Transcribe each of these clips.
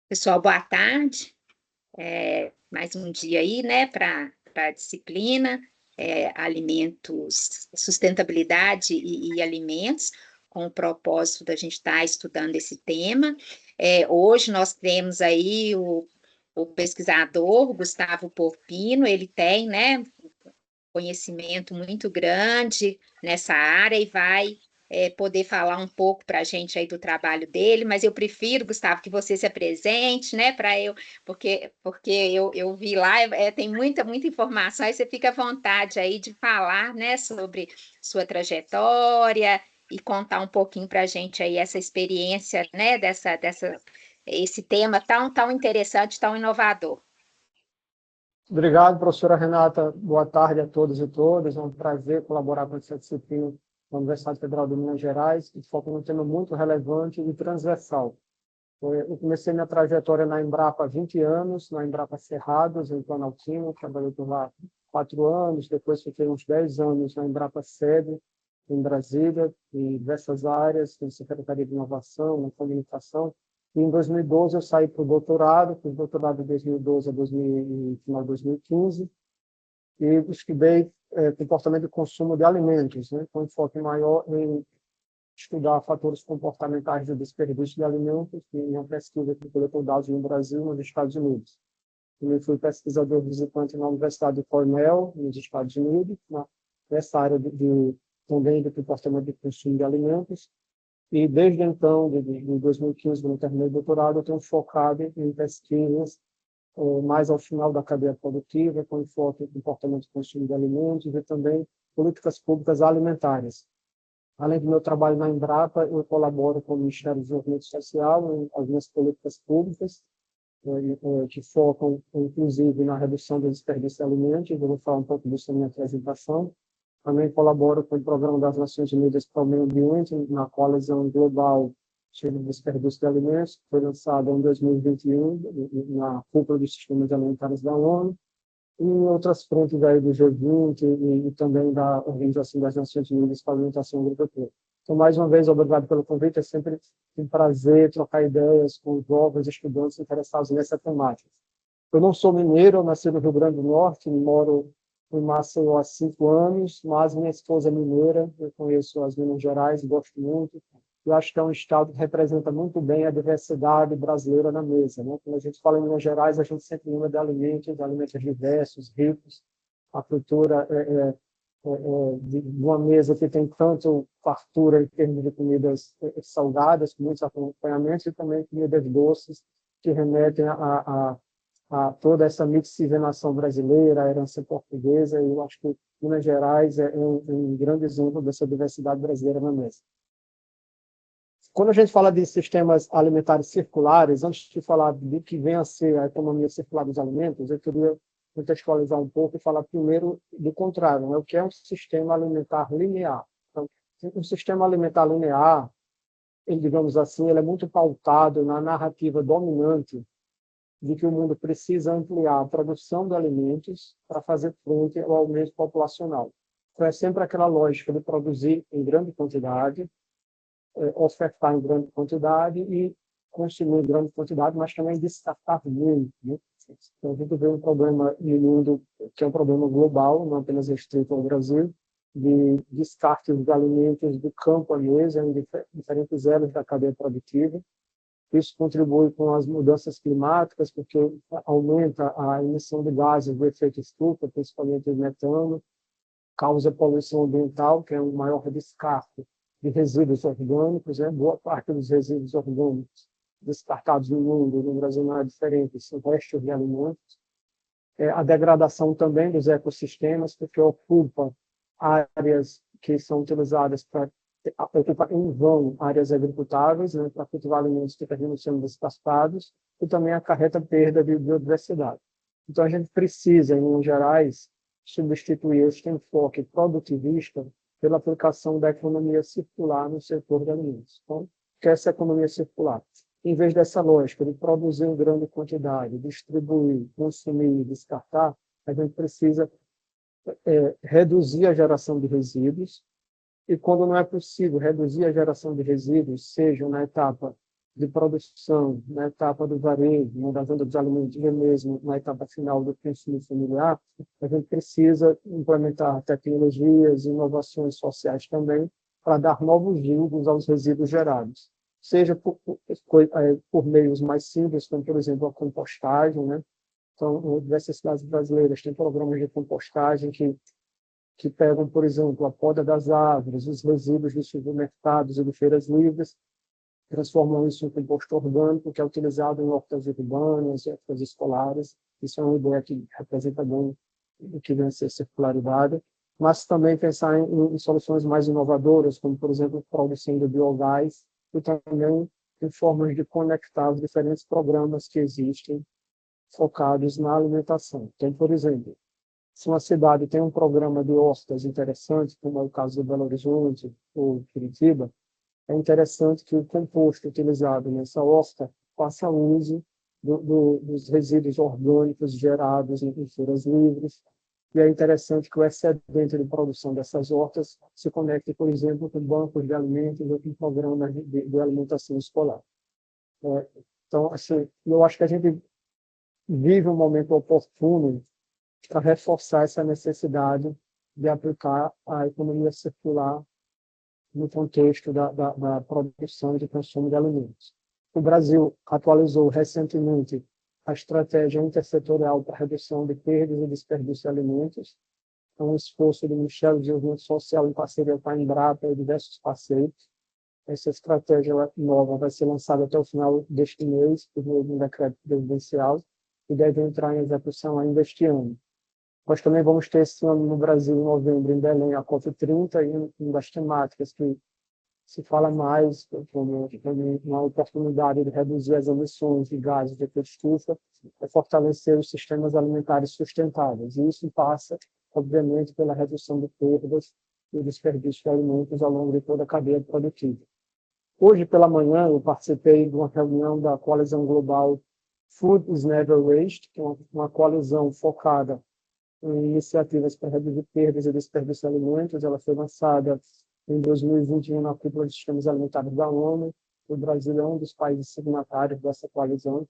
Pessoal, boa tarde. Mais um dia aí, né, para a disciplina, alimentos, sustentabilidade e alimentos, com o propósito da gente estar estudando esse tema. Hoje nós temos aí o pesquisador Gustavo Porpino, ele tem, né, conhecimento muito grande nessa área e vai poder falar um pouco para a gente aí do trabalho dele, mas eu prefiro, Gustavo, que você se apresente, né, para eu, porque eu vi lá, tem muita informação, aí você fica à vontade aí de falar, né, sobre sua trajetória e contar um pouquinho para a gente aí essa experiência, né, esse tema tão interessante, tão inovador. Obrigado, professora Renata. Boa tarde a todos e todas. É um prazer colaborar com essa disciplina da Universidade Federal de Minas Gerais, que foca num tema muito relevante e transversal. Eu comecei minha trajetória na Embrapa há 20 anos, na Embrapa Cerrados, em Planaltino. Trabalhei por lá 4 anos, depois fiquei uns 10 anos na Embrapa Sede, em Brasília, em diversas áreas, na Secretaria de Inovação, na comunicação. E em 2012 eu saí para o doutorado, fiz doutorado de 2012 a final de 2015, e estudei comportamento de consumo de alimentos, né, com enfoque maior em estudar fatores comportamentais de desperdício de alimentos, e uma pesquisa que coletou dados no Brasil e nos Estados Unidos. Eu fui pesquisador visitante na Universidade de Cornell, nos Estados Unidos, nessa área também de comportamento de consumo de alimentos. E desde então, de 2015, quando eu terminei o doutorado, eu tenho focado em pesquisas mais ao final da cadeia produtiva, com enfoque em comportamento de consumo de alimentos e também políticas públicas alimentares. Além do meu trabalho na Embrapa, eu colaboro com o Ministério do Desenvolvimento Social em algumas políticas públicas que focam, inclusive, na redução do desperdício de alimentos. Eu vou falar um pouco disso na minha apresentação. Também colaboro com o Programa das Nações Unidas para o Meio Ambiente, na Coalizão Global sobre o Desperdício de Alimentos, que foi lançada em 2021, na Cúpula dos Sistemas Alimentares da ONU, e em outras frentes aí do G20 e também da Organização das Nações Unidas para a Alimentação Agropecuária. Então, mais uma vez, obrigado pelo convite. É sempre um prazer trocar ideias com jovens estudantes interessados nessa temática. Eu não sou mineiro, eu nasci no Rio Grande do Norte, moro em Maceió há 5 anos, mas minha esposa é mineira, eu conheço as Minas Gerais, gosto muito. Eu acho que é um estado que representa muito bem a diversidade brasileira na mesa, né? Quando a gente fala em Minas Gerais, a gente sempre lembra de alimentos diversos, ricos. A cultura de uma mesa que tem tanto fartura em termos de comidas salgadas, com muitos acompanhamentos, e também comidas doces, que remetem a toda essa miscigenação brasileira, a herança portuguesa, e eu acho que Minas Gerais é um grande exemplo dessa diversidade brasileira na mesa. Quando a gente fala de sistemas alimentares circulares, antes de falar do que vem a ser a economia circular dos alimentos, eu queria contextualizar um pouco e falar primeiro do contrário, né? O que é um sistema alimentar linear. Então, um sistema alimentar linear, ele, digamos assim, ele é muito pautado na narrativa dominante de que o mundo precisa ampliar a produção de alimentos para fazer frente ao aumento populacional. Então, é sempre aquela lógica de produzir em grande quantidade, ofertar em grande quantidade e consumir em grande quantidade, mas também descartar muito, né? Então, a gente vê um problema no mundo que é um problema global, não apenas restrito ao Brasil, de descarte de alimentos do campo à mesa em diferentes eras da cadeia produtiva. Isso contribui com as mudanças climáticas, porque aumenta a emissão de gases do efeito estufa, principalmente o metano, causa poluição ambiental, que é o maior descarte de resíduos orgânicos, né? Boa parte dos resíduos orgânicos descartados no mundo, no Brasil não é diferente, são restos de alimentos. A degradação também dos ecossistemas, porque ocupa áreas que são utilizadas para ocupar em vão áreas agricultáveis, né, para cultivar alimentos que terminam sendo descartados, e também acarreta perda de biodiversidade. Então, a gente precisa, em Minas Gerais, substituir este enfoque produtivista pela aplicação da economia circular no setor de alimentos. Então, o que é essa economia circular? Em vez dessa lógica de produzir em grande quantidade, distribuir, consumir e descartar, a gente precisa reduzir a geração de resíduos, e quando não é possível reduzir a geração de resíduos, seja na etapa de produção, na etapa do varejo, né, da venda dos alimentos, e mesmo na etapa final do consumo familiar, a gente precisa implementar tecnologias e inovações sociais também para dar novos usos aos resíduos gerados, seja por meios mais simples, como, por exemplo, a compostagem, né? Então, diversas cidades brasileiras têm programas de compostagem que pegam, por exemplo, a poda das árvores, os resíduos dos supermercados e de feiras livres, transformam isso em composto orgânico, que é utilizado em hortas urbanas e hortas escolares. Isso é uma ideia que representa bem o que vem a ser circularidade, mas também pensar em soluções mais inovadoras, como, por exemplo, produção de biogás, e também em formas de conectar os diferentes programas que existem focados na alimentação. Então, por exemplo, se uma cidade tem um programa de hortas interessante, como é o caso de Belo Horizonte ou Curitiba, é interessante que o composto utilizado nessa horta faça uso dos resíduos orgânicos gerados em feiras livres. E é interessante que o excedente de produção dessas hortas se conecte, por exemplo, com bancos de alimentos ou com programas de alimentação escolar. Então, assim, eu acho que a gente vive um momento oportuno para reforçar essa necessidade de aplicar a economia circular no contexto da produção e do consumo de alimentos. O Brasil atualizou recentemente a estratégia intersetorial para a redução de perdas e desperdício de alimentos. É um esforço do Ministério do Desenvolvimento Social em parceria com a Embrapa e diversos parceiros. Essa estratégia nova vai ser lançada até o final deste mês, por meio de um decreto presidencial, e deve entrar em execução ainda este ano. Nós também vamos ter esse ano no Brasil, em novembro, em Belém, a COP30, e uma das temáticas que se fala mais como uma oportunidade de reduzir as emissões de gases de efeito estufa, é fortalecer os sistemas alimentares sustentáveis. E isso passa, obviamente, pela redução de perdas e desperdício de alimentos ao longo de toda a cadeia produtiva. Hoje, pela manhã, eu participei de uma reunião da Coalizão Global Food is Never Waste, que é uma coalizão focada em iniciativas para reduzir perdas e desperdício de alimentos. Ela foi lançada em 2021 na Cúpula de Sistemas Alimentares da ONU. O Brasil é um dos países signatários dessa coalizão.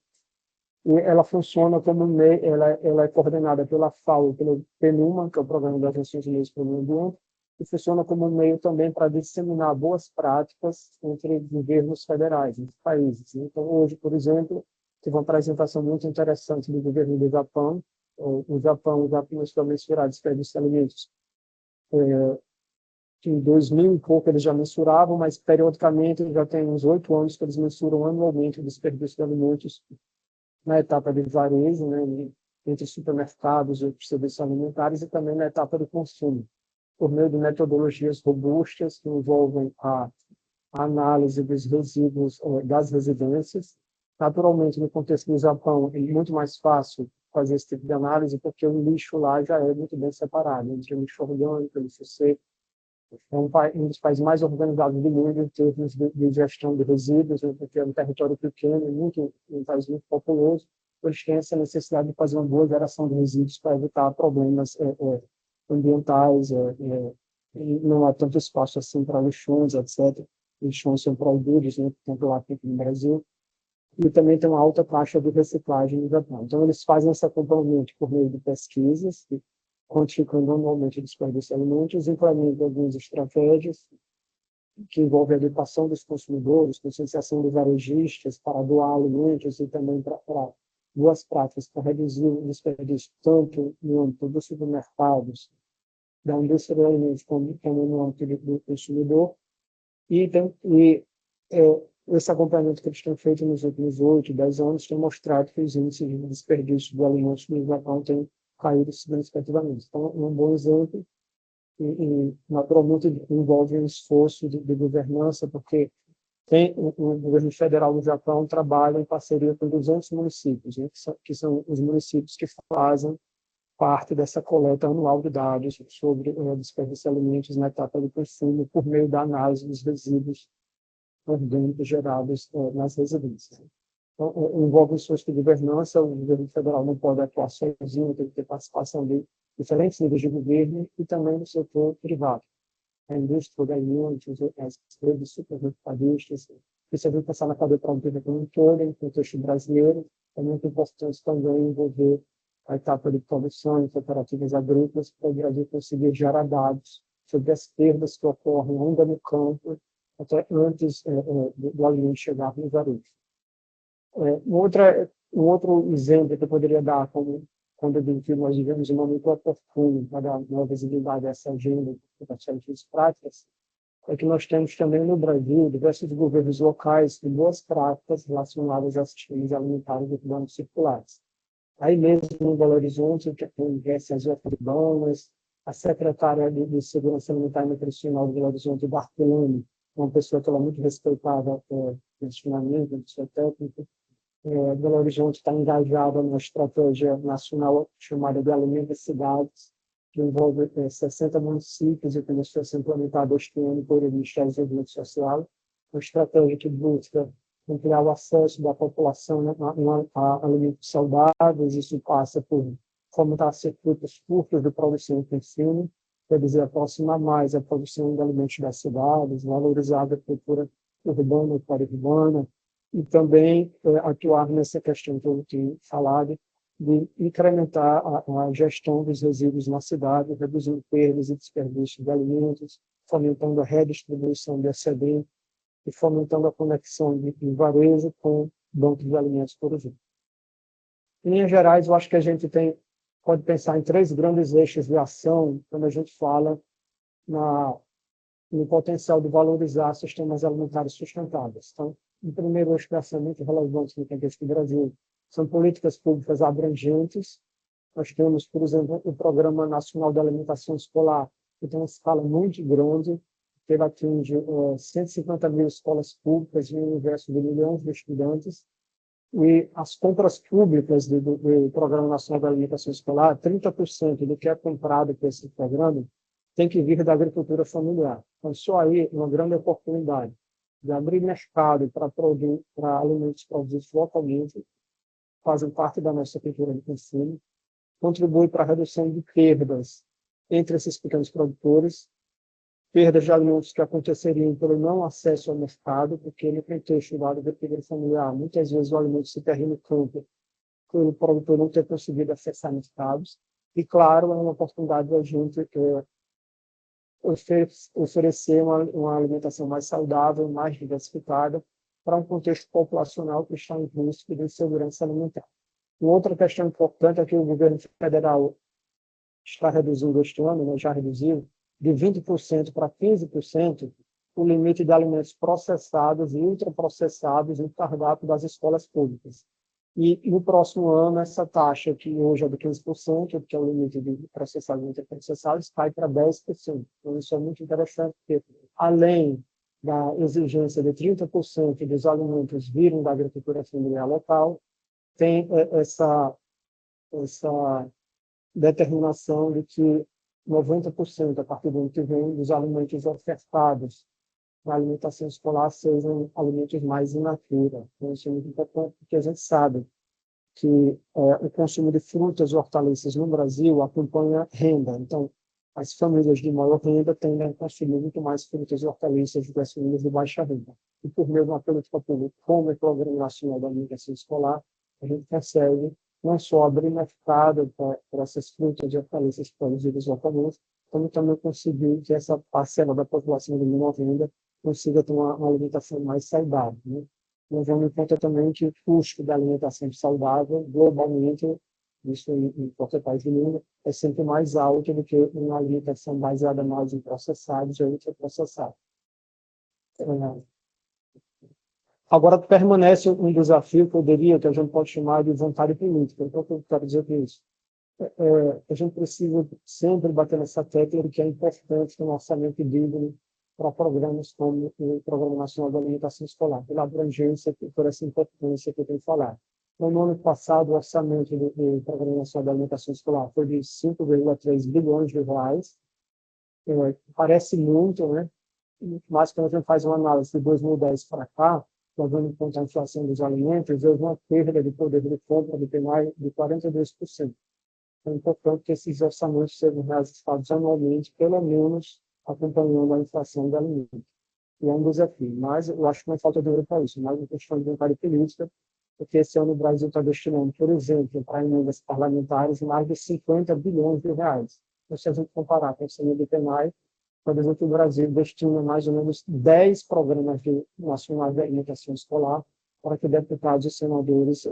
E ela funciona como meio, ela é coordenada pela FAO, pelo PNUMA, que é o Programa das Nações Unidas para o Meio Ambiente, e funciona como meio também para disseminar boas práticas entre governos federais, entre países. Então, hoje, por exemplo, tive uma apresentação muito interessante do governo do Japão. O Japão já começou a mensurar desperdício de alimentos. Em 2000 e pouco eles já mensuravam, mas periodicamente já tem uns 8 anos que eles mensuram anualmente o desperdício de alimentos na etapa de varejo, né, entre supermercados e serviços alimentares, e também na etapa do consumo, por meio de metodologias robustas que envolvem a análise dos resíduos das residências. Naturalmente, no contexto do Japão, é muito mais fácil fazer esse tipo de análise, porque o lixo lá já é muito bem separado, entre o lixo orgânico, o lixo seco. É um dos países mais organizados do mundo em termos de gestão de resíduos, porque é um território pequeno, um país muito populoso. Eles têm essa necessidade de fazer uma boa geração de resíduos para evitar problemas ambientais, e não há tanto espaço assim para lixões, etc. Lixões são proibidos, né, tanto lá quanto no Brasil. E também tem uma alta taxa de reciclagem no Japão. Então, eles fazem esse acompanhamento por meio de pesquisas, quantificando anualmente o desperdício de alimentos, implementam algumas estratégias que envolvem a educação dos consumidores, conscientização dos varejistas para doar alimentos e também para boas práticas para reduzir o desperdício, tanto no âmbito dos supermercados, da indústria de alimentos, como no âmbito do consumidor. E esse acompanhamento que eles têm feito nos últimos 8, 10 anos tem mostrado que os índices de desperdício de alimentos no Japão têm caído significativamente. Então, é um bom exemplo e naturalmente envolve um esforço de governança, porque o governo federal do Japão trabalha em parceria com 200 municípios, né, que são os municípios que fazem parte dessa coleta anual de dados sobre desperdício de alimentos na etapa de consumo por meio da análise dos resíduos orgânicos gerados nas residências. Então, envolve esforço de governança. O governo federal não pode atuar sozinho, tem que ter participação de diferentes níveis de governo e também do setor privado. A indústria de alimentos, as redes supermercadistas, E se a gente pensar na cadeia produtiva como um todo, em contexto brasileiro, é muito importante também envolver a etapa de produção em cooperativas agrícolas para o Brasil conseguir gerar dados sobre as perdas que ocorrem ainda no campo, até antes do alimento chegar no varejo. Um outro exemplo que eu poderia dar, como quando eu digo que nós vivemos um momento oportuno para dar uma visibilidade a essa agenda das ciências práticas, é que nós temos também no Brasil diversos governos locais de boas práticas relacionadas aos sistemas alimentares urbanos circulares. Aí mesmo em Belo Horizonte, que tem as urbanas, a secretária de Segurança Alimentar e Nutricional de Belo Horizonte, Bartolomé, uma pessoa que ela é muito respeitada nesse momento, de sua técnica. Belo Horizonte está engajada numa estratégia nacional chamada de Alimenta Cidades, que envolve 60 municípios e começou a ser implementada este ano por o Ministério do Desenvolvimento Social, uma estratégia que busca ampliar o acesso da população a alimentos saudáveis. Isso passa por fomentar circuitos curtos de produção e ensino, quer dizer, aproximar mais a produção de alimentos das cidades, valorizar a agricultura urbana e periurbana, e também atuar nessa questão que eu tenho falado, de incrementar a gestão dos resíduos na cidade, reduzindo perdas e desperdício de alimentos, fomentando a redistribuição de excedente e fomentando a conexão de varejo com bancos de alimentos, por exemplo. Em linhas gerais, eu acho que a gente pode pensar em 3 grandes eixos de ação quando a gente fala no potencial de valorizar sistemas alimentares sustentáveis. Então, o primeiro eixo de ação muito relevante no contexto do Brasil são políticas públicas abrangentes. Nós temos, por exemplo, o Programa Nacional de Alimentação Escolar, que tem uma escala muito grande, que ele atinge 150 mil escolas públicas e um universo de milhões de estudantes. E as compras públicas do Programa Nacional de Alimentação Escolar, 30% do que é comprado por esse programa tem que vir da agricultura familiar. Então, só aí uma grande oportunidade de abrir mercado para alimentos produzidos localmente, fazem parte da nossa cultura de consumo, contribui para a redução de perdas entre esses pequenos produtores, perdas de alimentos que aconteceriam pelo não acesso ao mercado, porque no contexto da agricultura familiar, muitas vezes o alimento se perde no campo, pelo produtor não ter conseguido acessar mercados. E, claro, é uma oportunidade da gente oferecer uma alimentação mais saudável, mais diversificada, para um contexto populacional que está em risco de insegurança alimentar. Uma outra questão importante é que o governo federal está reduzindo este ano, né, já reduziu, de 20% para 15% o limite de alimentos processados e ultraprocessados no cardápio das escolas públicas. E no próximo ano, essa taxa, que hoje é de 15%, que é o limite de processados e ultraprocessados, cai para 10%. Então, isso é muito interessante, porque além da exigência de 30% dos alimentos virem da agricultura familiar local, tem essa determinação de que 90%, a partir do ano que vem, dos alimentos ofertados na alimentação escolar sejam alimentos mais in natura. Então, isso é muito importante, porque a gente sabe que o consumo de frutas e hortaliças no Brasil acompanha renda. Então, as famílias de maior renda tendem a consumir muito mais frutas e hortaliças do que as famílias de baixa renda. E por meio de uma política pública, como o Programa Nacional da Alimentação Escolar, a gente consegue não só abrir mercado para essas frutas e hortaliças produzidas localmente, como também conseguir que essa parcela da população de menor renda consiga ter uma alimentação mais saudável, né? Nós vamos em conta também que o custo da alimentação saudável, globalmente, isso em qualquer país do mundo, é sempre mais alto do que uma alimentação baseada mais em processados ou ultraprocessados. Agora, permanece um desafio que a gente pode chamar de vontade política. Então, o que eu quero dizer com isso? A gente precisa sempre bater nessa tecla de que é importante ter um orçamento digno para programas como o Programa Nacional de Alimentação Escolar, pela abrangência e por essa importância que eu tenho falado. No ano passado, o orçamento do Programa Nacional de Alimentação Escolar foi de 5,3 bilhões de reais. Parece muito, né? Mas quando a gente faz uma análise de 2010 para cá, levando em conta a inflação dos alimentos, houve uma perda de poder de compra de mais de 42%. É importante que esses orçamentos sejam reajustados anualmente, pelo menos acompanhando a inflação do alimento. e é um desafio. Mas eu acho que não falta dinheiro para isso, mais uma questão de vontade política, porque esse ano o Brasil está destinando, por exemplo, para emendas parlamentares, mais de 50 bilhões de reais. Então, se a gente comparar com o orçamento do PNAE, por exemplo, o Brasil destina mais ou menos 10 programas nacionais de alimentação escolar para que deputados e senadores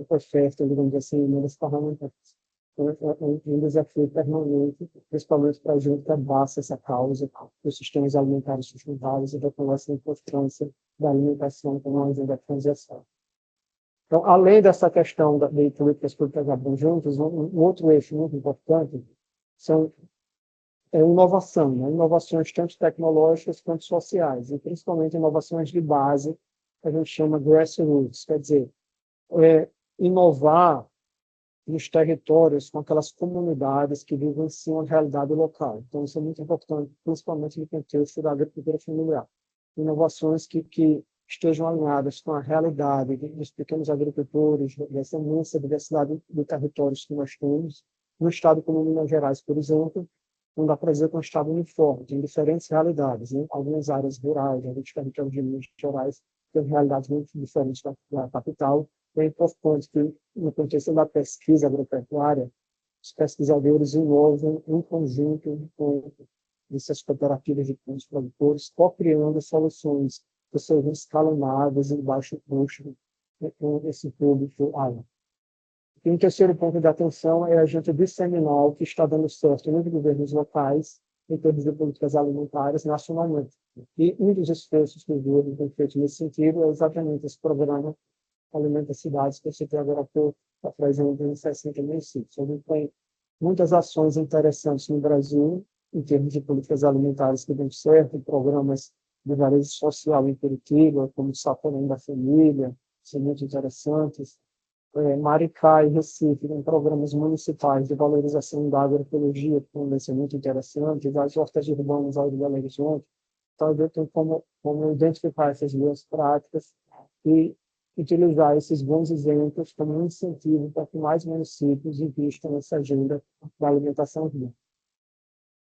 ofertem, digamos assim, emendas parlamentares. Então, é um desafio permanente, principalmente para a gente que abraça essa causa dos sistemas alimentares sustentáveis e reconhece a importância da alimentação como uma agenda de transição. Então, além dessa questão de políticas públicas abrangentes, um outro eixo muito importante é inovação, né? Inovações tanto tecnológicas quanto sociais, e principalmente inovações de base, que a gente chama grassroots, quer dizer, inovar nos territórios com aquelas comunidades que vivenciam a realidade local. Então, isso é muito importante, principalmente no contexto da agricultura familiar. Inovações que estejam alinhadas com a realidade dos pequenos agricultores, dessa imensa diversidade de territórios que nós temos. No estado como Minas Gerais, por exemplo, não dá para dizer que é um estado uniforme, tem diferentes realidades. Né? Algumas áreas rurais, alguns territórios de Minas Gerais têm realidades muito diferentes da capital. É importante que, no contexto da pesquisa agropecuária, os pesquisadores inovam em conjunto com essas cooperativas de pequenos produtores, co-criando soluções que sejam escalonadas em baixo custo com esse público-alvo. E um terceiro ponto de atenção é a gente disseminar o que está dando certo nos governos locais, em termos de políticas alimentares, nacionalmente. E um dos esforços que o governo tem feito nesse sentido é exatamente esse programa Alimenta Cidades, que eu citei agora há pouco, apresenta em 60 municípios. A gente tem muitas ações interessantes no Brasil, em termos de políticas alimentares que dão certo, programas de varejo social em Curitiba, como o Saporém da Família, são muito interessantes. Maricá e Recife tem programas municipais de valorização da agroecologia, que também são muito interessantes, as hortas urbanas ao Belo Horizonte. Então, eu tenho como identificar essas boas práticas e utilizar esses bons exemplos como um incentivo para que mais municípios invistam nessa agenda da alimentação viva.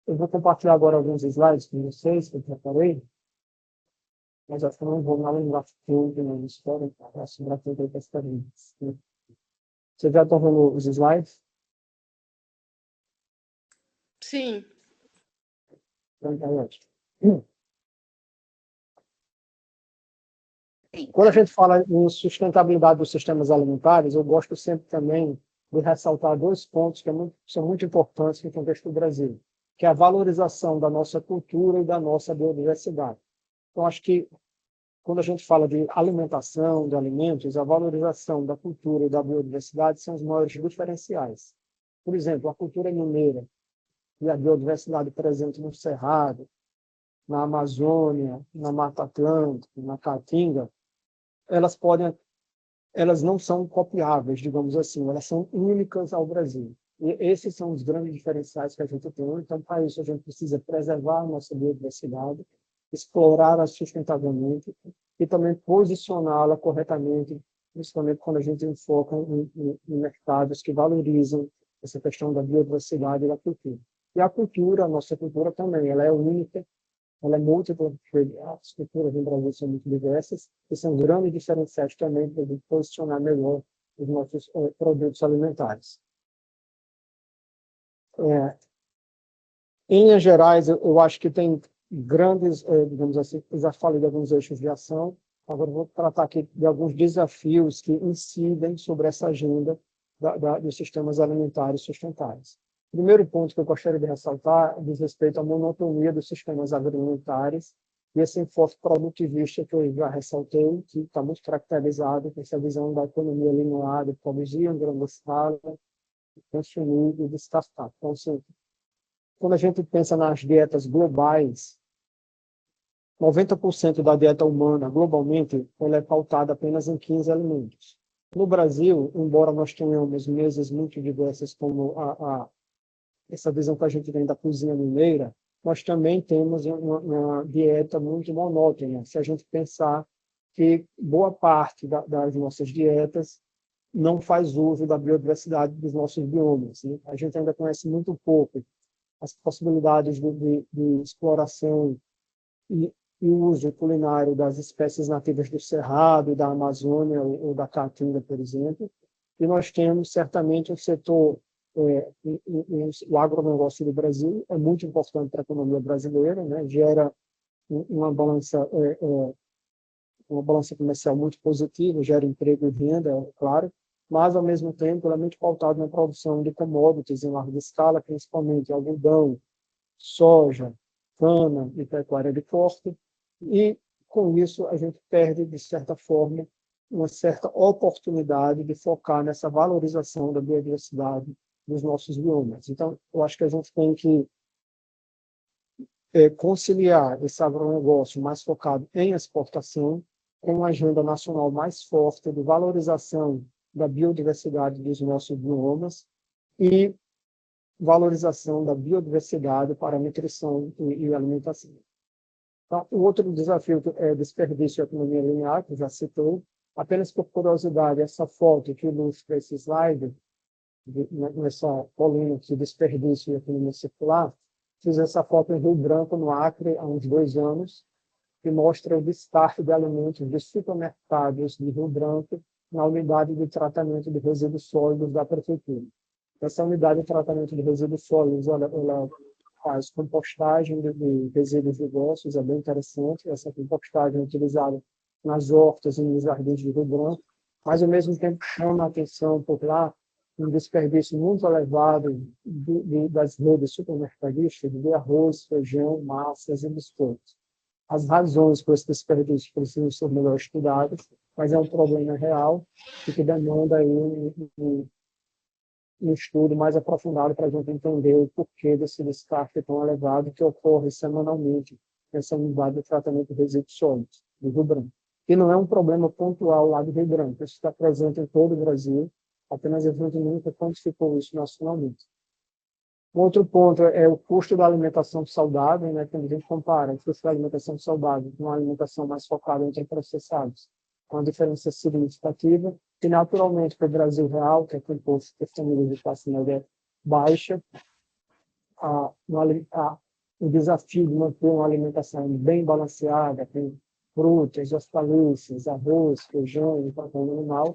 Eu vou compartilhar agora alguns slides com vocês, que eu preparei, mas acho que eu não vou mais lembrar tudo na história, para sobrar tudo para as perguntas. Você já está vendo os slides? Sim. Então, tá ótimo. Quando a gente fala em sustentabilidade dos sistemas alimentares, eu gosto sempre também de ressaltar dois pontos que são muito importantes no contexto do Brasil, que é a valorização da nossa cultura e da nossa biodiversidade. Então, acho que quando a gente fala de alimentação, de alimentos, a valorização da cultura e da biodiversidade são os maiores diferenciais. Por exemplo, a cultura mineira e a biodiversidade presente no Cerrado, na Amazônia, na Mata Atlântica, na Caatinga, elas não são copiáveis, digamos assim, elas são únicas ao Brasil. E esses são os grandes diferenciais que a gente tem. Então, para isso, a gente precisa preservar a nossa biodiversidade, explorar-a sustentavelmente e também posicioná-la corretamente, principalmente quando a gente enfoca em mercados que valorizam essa questão da biodiversidade e da cultura. E a cultura, a nossa cultura também, ela é única, ela é múltipla, as culturas no Brasil são muito diversas, e são grandes diferenciais também para a gente posicionar melhor os nossos produtos alimentares. Em Minas Gerais, eu acho que tem grandes, digamos assim, já falei de alguns eixos de ação, agora vou tratar aqui de alguns desafios que incidem sobre essa agenda dos sistemas alimentares sustentáveis. O primeiro ponto que eu gostaria de ressaltar diz respeito à monotonia dos sistemas agroalimentares e esse enfoque produtivista que eu já ressaltei, que está muito caracterizado com essa visão da economia linear, de produzir em grande escala, consumir e descartar. Então, assim, quando a gente pensa nas dietas globais, 90% da dieta humana, globalmente, ela é pautada apenas em 15 alimentos. No Brasil, embora nós tenhamos mesas muito diversas, como essa visão que a gente tem da cozinha mineira, nós também temos uma dieta muito monótona. Se a gente pensar que boa parte das nossas dietas não faz uso da biodiversidade dos nossos biomas, né? A gente ainda conhece muito pouco as possibilidades de exploração e o uso culinário das espécies nativas do Cerrado, da Amazônia ou da Caatinga, por exemplo. E nós temos, certamente, o setor, o agronegócio do Brasil é muito importante para a economia brasileira, né? Gera uma balança comercial muito positiva, gera emprego e renda, é claro, mas, ao mesmo tempo, ela é muito pautada na produção de commodities em larga escala, principalmente algodão, soja, cana e pecuária de corte, e, com isso, a gente perde, de certa forma, uma certa oportunidade de focar nessa valorização da biodiversidade dos nossos biomas. Então, eu acho que a gente tem que conciliar esse agronegócio mais focado em exportação com uma agenda nacional mais forte de valorização da biodiversidade dos nossos biomas e valorização da biodiversidade para nutrição e alimentação. Então, o outro desafio é desperdício e economia linear, que já citou. Apenas por curiosidade, essa foto que ilustra esse slide, nessa coluna de desperdício e economia circular, fiz essa foto em Rio Branco, no Acre, há uns 2 anos, que mostra o descarte de alimentos de supermercados de Rio Branco na unidade de tratamento de resíduos sólidos da prefeitura. Essa unidade de tratamento de resíduos sólidos, ela faz compostagem de resíduos de grossos, é bem interessante. Essa compostagem é utilizada nas hortas e nos jardins de Rio Branco, mas, ao mesmo tempo, chama a atenção por lá um desperdício muito elevado das redes supermercadistas de arroz, feijão, massas e biscoitos. As razões por esse desperdício precisam ser melhor estudadas, mas é um problema real e que demanda aí um estudo mais aprofundado para a gente entender o porquê desse descarte tão elevado que ocorre semanalmente nessa unidade de tratamento de resíduos sólidos do Rio Branco. E não é um problema pontual lá do Rio Branco, isso está presente em todo o Brasil, apenas a gente nunca quantificou isso nacionalmente. Outro ponto é o custo da alimentação saudável, né? Quando a gente compara o custo da alimentação saudável com uma alimentação mais focada em ultraprocessados, com uma diferença significativa, e naturalmente para o Brasil real, que é composto por famílias de classe média baixa, o desafio de manter uma alimentação bem balanceada, com frutas, hortaliças, arroz, feijão e proteína animal,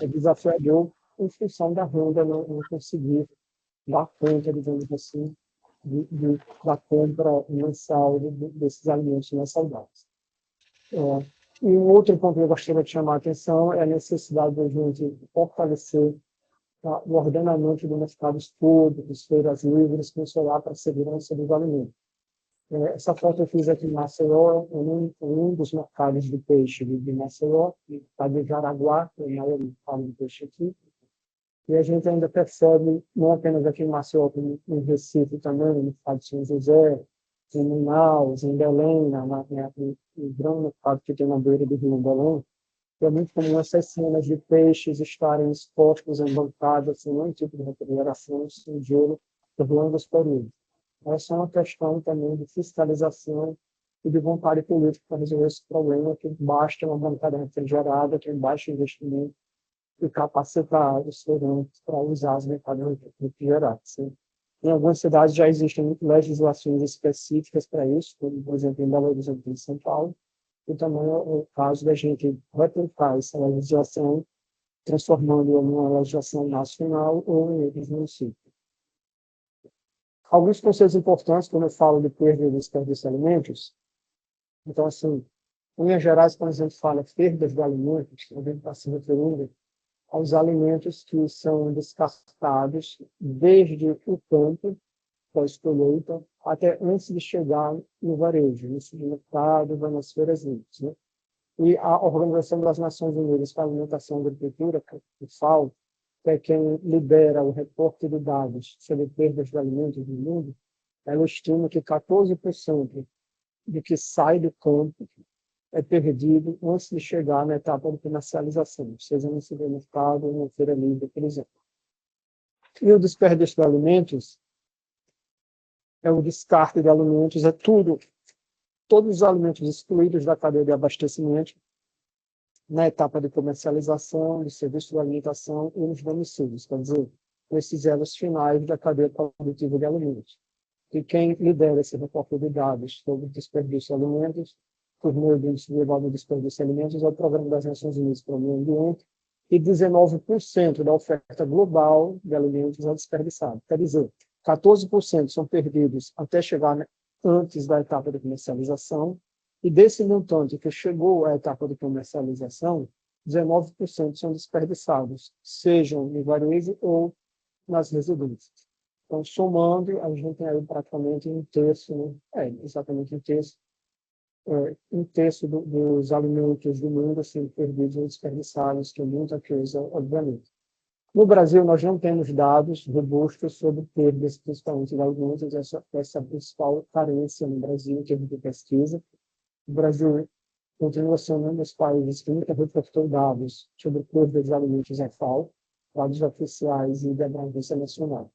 é desafiador em função da renda não conseguir dar conta, digamos assim, da compra mensal desses alimentos mais saudáveis. E um outro ponto que eu gostaria de chamar a atenção é a necessidade de a gente fortalecer o ordenamento do mercados públicos, feiras livres, com olhar para a segurança dos alimentos. Essa foto eu fiz aqui em Maceió, em um dos mercados de peixe de Maceió, está de Jaraguá, que é o maior mercado de peixe aqui. E a gente ainda percebe, não apenas aqui em Maceió, como em Recife também, no estado de São José, em Manaus, em Belém, no grande mercado que tem na beira do rio Belém, que é muito comum essas cenas de peixes estarem expostos em bancadas, sem nenhum tipo de refrigeração, sem gelo, por longos períodos. Essa é uma questão também de fiscalização e de vontade política para resolver esse problema, que basta uma bancada refrigerada, tem baixo investimento, e capacitar os feirantes para usar as mercadorias refrigeradas. Em algumas cidades já existem legislações específicas para isso, como, por exemplo, em Belo Horizonte e em São Paulo, e também é o caso da gente replicar essa legislação, transformando-a numa legislação nacional ou em outros municípios. Alguns conceitos importantes quando eu falo de perda e desperdício de alimentos. Então, assim, em Minas Gerais, quando a gente fala perdas de alimentos, a gente está se referindo aos alimentos que são descartados desde o campo, pós-colheita, até antes de chegar no varejo, no supermercado, nas feiras livres. Né? E a Organização das Nações Unidas para a Alimentação e Agricultura, o FAO, que é quem libera o reporte de dados sobre perdas de alimentos no mundo, ela estima que 14% do que sai do campo é perdido antes de chegar na etapa de comercialização, seja no supermercado ou na feira livre, por exemplo. E o desperdício de alimentos é o descarte de alimentos, é tudo, todos os alimentos excluídos da cadeia de abastecimento na etapa de comercialização, de serviço de alimentação e nos domicílios, quer dizer, nesses elos finais da cadeia produtiva de alimentos. E quem lidera esse reporte de dados sobre desperdício de alimentos, por meio do Índice Global de Desperdício de Alimentos, é o Programa das Nações Unidas para o Meio Ambiente, e 19% da oferta global de alimentos é desperdiçada. Quer dizer, 14% são perdidos até chegar antes da etapa de comercialização, e desse montante que chegou à etapa de comercialização, 19% são desperdiçados, sejam no varejo ou nas residências. Então, somando, a gente tem aí praticamente um terço, né? Exatamente um terço dos alimentos do mundo sendo perdidos ou desperdiçados, que é muita coisa, obviamente. No Brasil, nós não temos dados robustos sobre perdas, principalmente de alimentos, essa é a principal carência no Brasil, em termos de pesquisa. O Brasil continua sendo um dos países que nunca reportou dados sobre perdas de alimentos em FAO, dados oficiais e da abrangência nacional.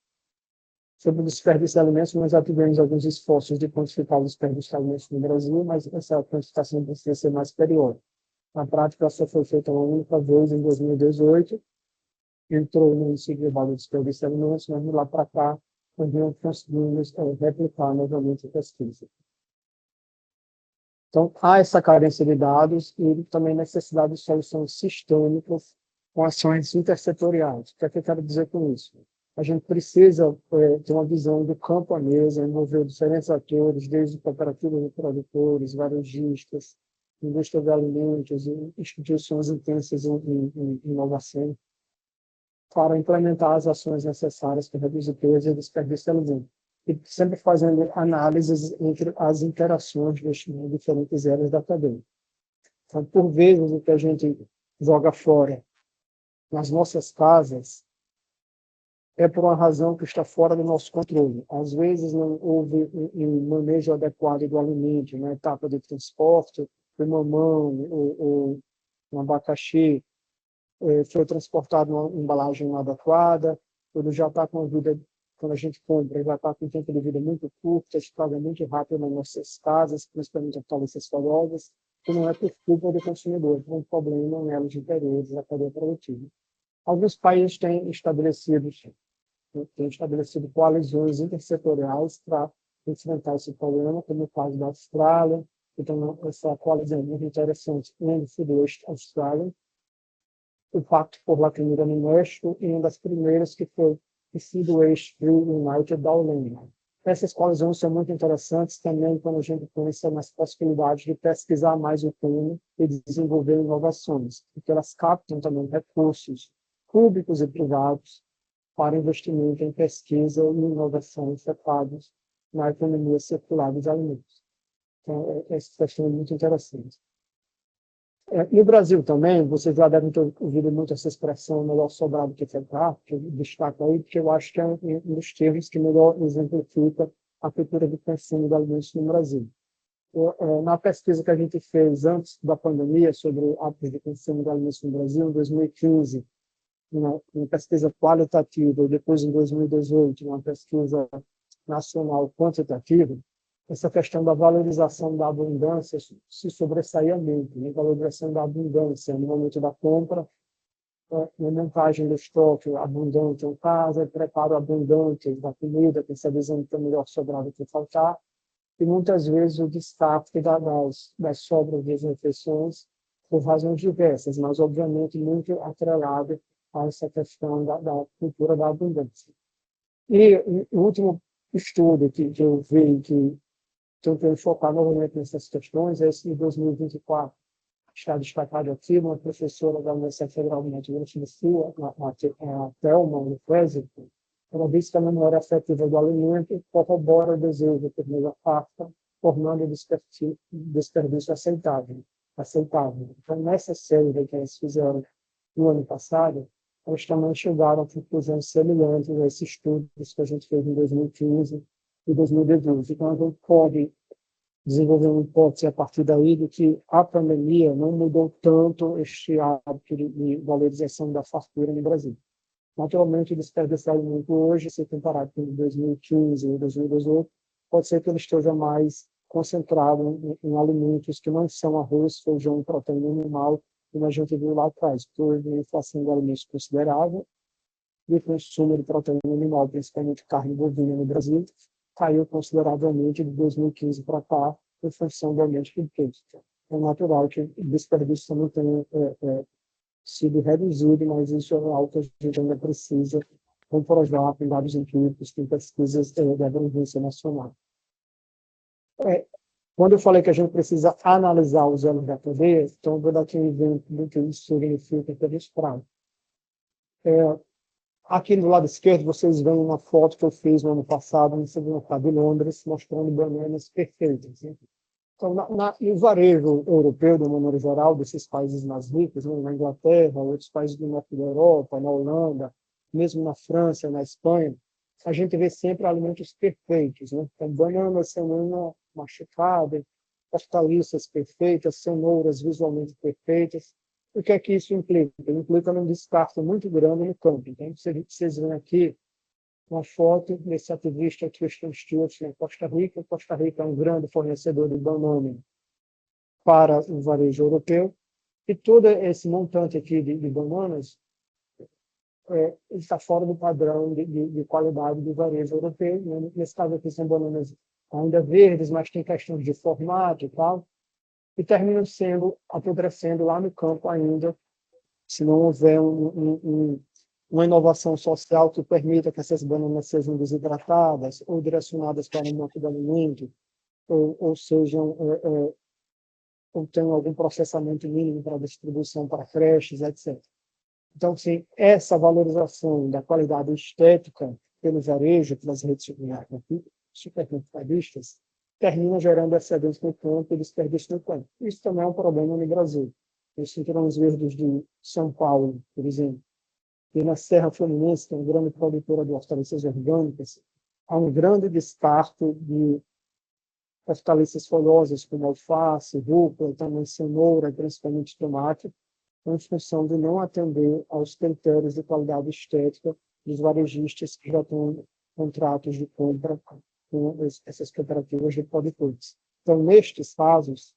Sobre o desperdício de alimentos, nós já tivemos alguns esforços de quantificar o desperdício de alimentos no Brasil, mas essa quantificação precisa ser mais superior. Na prática, só foi feita uma única vez em 2018, entrou no Índice Global de Desperdício de Alimentos, mas de lá para cá, nós não conseguimos replicar novamente a pesquisa. Então, há essa carência de dados e também necessidade de soluções sistêmicas com ações intersetoriais. O que é que eu quero dizer com isso? A gente precisa ter uma visão do campo à mesa, envolver diferentes atores, desde cooperativas de produtores, varejistas, indústria de alimentos, instituições intensas em inovação, para implementar as ações necessárias para reduzir perdas e desperdício de alimentos. E sempre fazendo análises entre as interações das diferentes áreas da cadeia. Então, por vezes, o que a gente joga fora nas nossas casas é por uma razão que está fora do nosso controle. Às vezes não houve um manejo adequado do alimento, na etapa de transporte, o mamão ou um abacaxi foi transportado numa embalagem inadequada, ele já está com a vida, quando a gente compra, já está com um tempo de vida muito curto, estraga muito rápido nas nossas casas, principalmente hortaliças folhosas, que não é por culpa do consumidor, é um problema nelas interiores da cadeia produtiva. Alguns países têm estabelecido coalizões intersetoriais para enfrentar esse problema, como o caso da Austrália. Então, essa coalizão é muito interessante no Sudoeste Austrália, o Pacto por Latinoamérica no México, e uma das primeiras que foi o Sudoeste United da Holanda. Essas coalizões são muito interessantes também quando a gente pensa nas possibilidades de pesquisar mais o tema e desenvolver inovações, porque elas captam também recursos públicos e privados para investimento em pesquisa e inovação focados na economia circular dos alimentos. Então, essa questão é muito interessante. No Brasil também, vocês já devem ter ouvido muito essa expressão melhor sobrar do que faltar, que eu destaco aí, porque eu acho que é um dos termos que melhor exemplifica a cultura do consumo de alimentos no Brasil. Na pesquisa que a gente fez antes da pandemia sobre hábitos de consumo de alimentos no Brasil, em 2015, uma pesquisa qualitativa, e depois em 2018, uma pesquisa nacional quantitativa, essa questão da valorização da abundância se sobressaía muito, né? Valorização da abundância no momento da compra, na montagem do estoque abundante em casa, preparo abundante da comida, que essa visão que é melhor sobrar do que faltar, e muitas vezes o destaque das sobras das refeições por razões diversas, mas obviamente muito atrelado a essa questão da cultura da abundância. E o último estudo que eu vi, que eu quero focar novamente nessas questões, é esse de 2024. Está destacado aqui uma professora da Universidade Federal do Mato Grosso do Sul, a Thelma, no Brasil. Ela diz que a memória afetiva do alimento corrobora o desejo por meio da farta, formando desperdício aceitável. Então, nessa série que eles fizeram no ano passado, eles também chegaram a conclusões semelhantes a esses estudos que a gente fez em 2015 e 2018. Então, a gente pode desenvolver uma hipótese a partir daí de que a pandemia não mudou tanto este hábito de valorização da fartura no Brasil. Naturalmente, o desperdício de alimento hoje, se comparado com 2015 e 2018, pode ser que ele esteja mais concentrado em alimentos que não são arroz, feijão e proteína animal, como a gente viu lá atrás, por uma inflação de alimentos considerável, e o consumo de proteína animal, principalmente carne bovina no Brasil, caiu consideravelmente de 2015 para cá, em função do aumento de preço. É natural que o desperdício também tenha sido reduzido, mas isso é algo que a gente ainda precisa comprovar com dados empíricos, com pesquisas da abrangência nacional. Quando eu falei que a gente precisa analisar os anos da cadeia, então eu vou dar aqui um exemplo do que isso significa pelos prazos. Aqui do lado esquerdo, vocês veem uma foto que eu fiz no ano passado no supermercado de Londres, mostrando bananas perfeitas. Né? Então, no varejo europeu, de uma maneira geral, desses países mais ricos, né, na Inglaterra, outros países do norte da Europa, na Holanda, mesmo na França, na Espanha, a gente vê sempre alimentos perfeitos. Né? Então, banana, cenoura machucada, hortaliças perfeitas, cenouras visualmente perfeitas. O que é que isso implica? Implica um descarte muito grande no campo. Então, vocês veem aqui uma foto desse ativista Christian Stewart em Costa Rica. Costa Rica é um grande fornecedor de banana para o varejo europeu. E todo esse montante aqui de bananas está fora do padrão de qualidade do varejo europeu. Né? Nesse caso aqui são bananas ainda verdes, mas tem questões de formato e tal. E terminam apodrecendo lá no campo ainda, se não houver uma inovação social que permita que essas bananas sejam desidratadas ou direcionadas para um banco de alimento, ou sejam ou tenham algum processamento mínimo para distribuição para creches, etc. Então, sim, essa valorização da qualidade estética pelo varejo, pelas redes supermercadistas, termina gerando excedentes no campo e desperdício no campo. Isso também é um problema no Brasil. Os cinturões verdes de São Paulo, por exemplo, e na Serra Fluminense, que é uma grande produtora de hortaliças orgânicas, há um grande descarte de hortaliças folhosas, como alface, rúcula, também cenoura, principalmente tomate, em função de não atender aos critérios de qualidade estética dos varejistas que já têm contratos de compra com essas cooperativas de produtores. Então, nestes casos,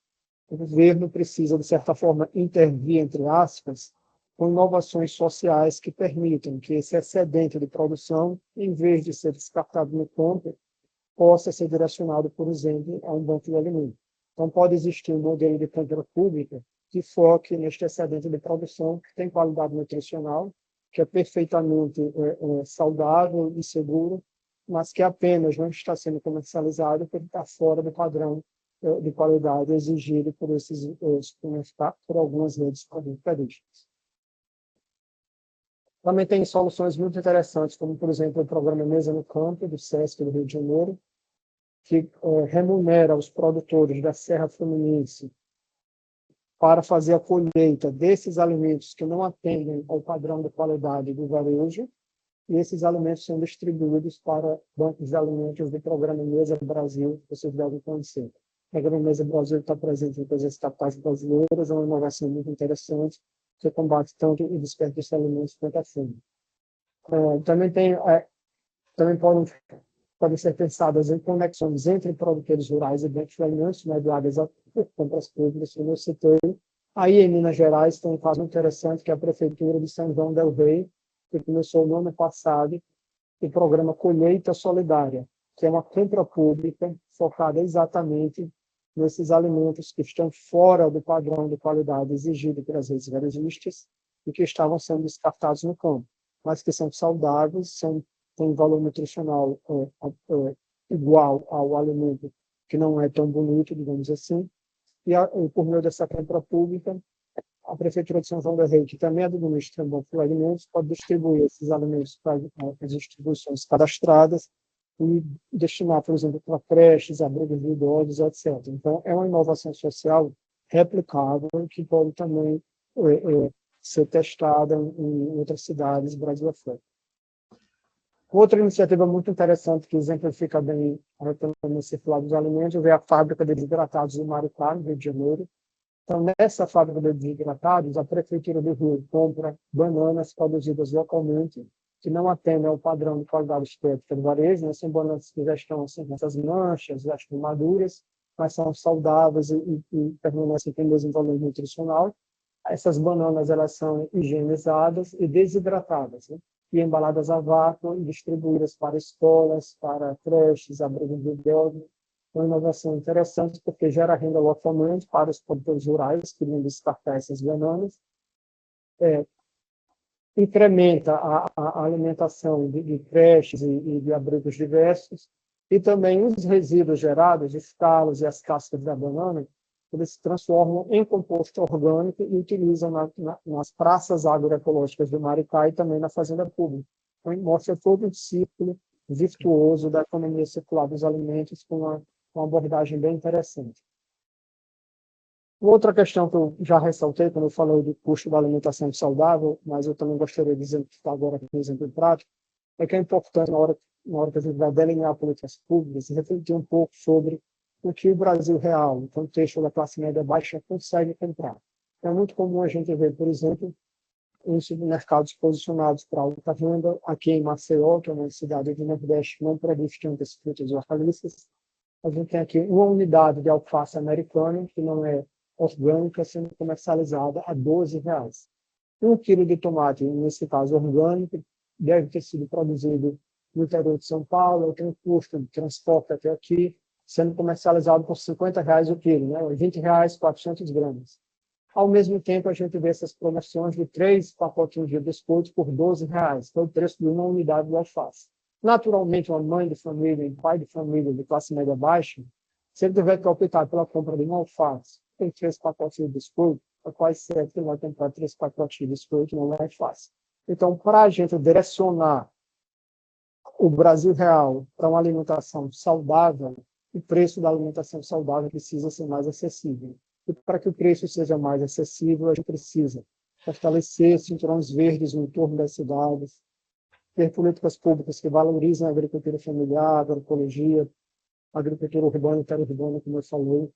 o governo precisa, de certa forma, intervir, entre aspas, com inovações sociais que permitam que esse excedente de produção, em vez de ser descartado no campo, possa ser direcionado, por exemplo, a um banco de alimentos. Então, pode existir um modelo de compra pública que foque neste excedente de produção, que tem qualidade nutricional, que é perfeitamente saudável e seguro, mas que apenas não está sendo comercializado porque está fora do padrão de qualidade exigido por por algumas redes características. Também tem soluções muito interessantes, como, por exemplo, o programa Mesa no Campo, do SESC do Rio de Janeiro, que remunera os produtores da Serra Fluminense para fazer a colheita desses alimentos que não atendem ao padrão de qualidade do varejo, e esses alimentos são distribuídos para bancos de alimentos do Programa Mesa Brasil, que vocês devem conhecer. O Programa Mesa Brasil está presente em todas as capitais brasileiras, é uma inovação muito interessante, que combate tanto o desperdício de alimentos quanto a fome. Também podem ser pensadas em conexões entre produtores rurais e bancos de alimentos, mediadas a compras públicas, como eu citei. Aí, em Minas Gerais, tem um caso interessante, que é a Prefeitura de São João del Rei, que começou no ano passado, o programa Colheita Solidária, que é uma compra pública focada exatamente nesses alimentos que estão fora do padrão de qualidade exigido pelas redes varejistas e que estavam sendo descartados no campo, mas que são saudáveis, têm valor nutricional igual ao alimento que não é tão bonito, digamos assim, e por meio dessa compra pública, a Prefeitura de São João del Rei, que também administra o Banco de Alimentos, pode distribuir esses alimentos para as distribuições cadastradas e destinar, por exemplo, para creches, abrigos de idosos, etc. Então, é uma inovação social replicável que pode também ser testada em outras cidades, Brasil afora. Outra iniciativa muito interessante que exemplifica bem a economia circular dos alimentos é a fábrica de desidratados do Maricá, no Rio de Janeiro. Então, nessa fábrica de desidratados, a Prefeitura do Rio compra bananas produzidas localmente, que não atendem ao padrão de qualidade estética do varejo, né? São bananas que já estão assim, com essas manchas, já estão maduras, mas são saudáveis e permanecem com o mesmo valor nutricional. Essas bananas elas são higienizadas e desidratadas, né? e embaladas a vácuo e distribuídas para escolas, para creches, abrigos de idosos. Uma inovação interessante, porque gera renda localmente para os produtores rurais que vão descartar essas bananas, incrementa a alimentação de creches e de abrigos diversos, e também os resíduos gerados, os talos e as cascas da banana, eles se transformam em composto orgânico e utilizam nas praças agroecológicas do Maricá e também na fazenda pública. Então, mostra todo um ciclo virtuoso da economia circular dos alimentos com uma abordagem bem interessante. Outra questão que eu já ressaltei quando eu falei do custo da alimentação saudável, mas eu também gostaria de exemplificar agora com um exemplo prático, é que é importante, na hora que a gente vai delinear políticas públicas, refletir um pouco sobre o que o Brasil real, no contexto da classe média baixa, consegue comprar. É muito comum a gente ver, por exemplo, os supermercados posicionados para alta renda, aqui em Maceió, que é uma cidade do Nordeste, não produz tantas frutas e hortaliças. A gente tem aqui uma unidade de alface americana, que não é orgânica, sendo comercializada a R$ 12. Um quilo de tomate, nesse caso orgânico, deve ter sido produzido no interior de São Paulo, tem um custo de transporte até aqui, sendo comercializado por R$ 50 o quilo, né? R$ 20, 400 gramas. Ao mesmo tempo, a gente vê essas promoções de 3 pacotinhos de biscoito por R$ 12, que é o preço de uma unidade de alface. Naturalmente, uma mãe de família, um pai de família de classe média baixa, se ele tiver que optar pela compra de uma alface, tem 3 pacotes de biscoito, é quase certo que ele vai comprar 3 pacotes de biscoito, não é fácil. Então, para a gente direcionar o Brasil real para uma alimentação saudável, o preço da alimentação saudável precisa ser mais acessível. E para que o preço seja mais acessível, a gente precisa fortalecer cinturões verdes no entorno das cidades, ter políticas públicas que valorizem a agricultura familiar, a agroecologia, a agricultura urbana e interurbana, como eu falei,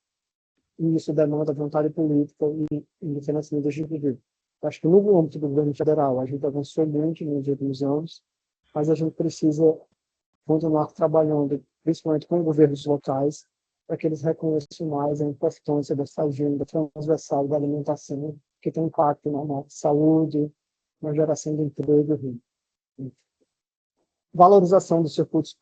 e isso demanda vontade política e financiamento de indivíduo. Acho que no âmbito do governo federal a gente avançou muito nos últimos anos, mas a gente precisa continuar trabalhando, principalmente com governos locais, para que eles reconheçam mais a importância dessa agenda transversal da alimentação, que tem impacto na saúde, na geração de emprego. Valorização dos circuitos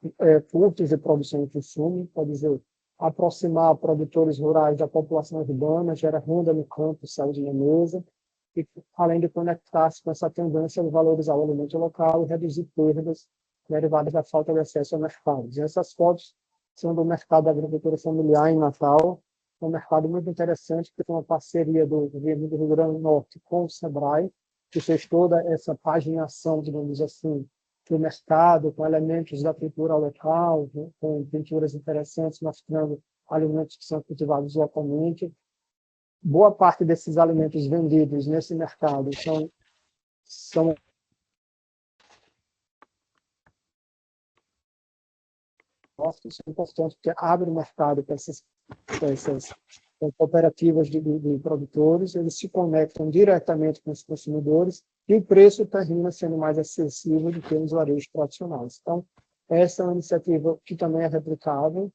curtos de produção e consumo, pode dizer, aproximar produtores rurais da população urbana, gera renda no campo, saúde na mesa, e além de conectar-se com essa tendência de valorizar o alimento local e reduzir perdas derivadas da falta de acesso ao mercado. E essas fotos são do mercado da agricultura familiar em Natal, um mercado muito interessante, que tem uma parceria do governo do Rio Grande do Norte com o SEBRAE, que fez toda essa paginação, digamos assim, do mercado, com elementos da cultura local, com pinturas interessantes, mostrando alimentos que são cultivados localmente. Boa parte desses alimentos vendidos nesse mercado são importantes, porque abre o mercado para essas cooperativas de produtores, eles se conectam diretamente com os consumidores e o preço termina sendo mais acessível do que nos varejos tradicionais. Então, essa é uma iniciativa que também é replicável,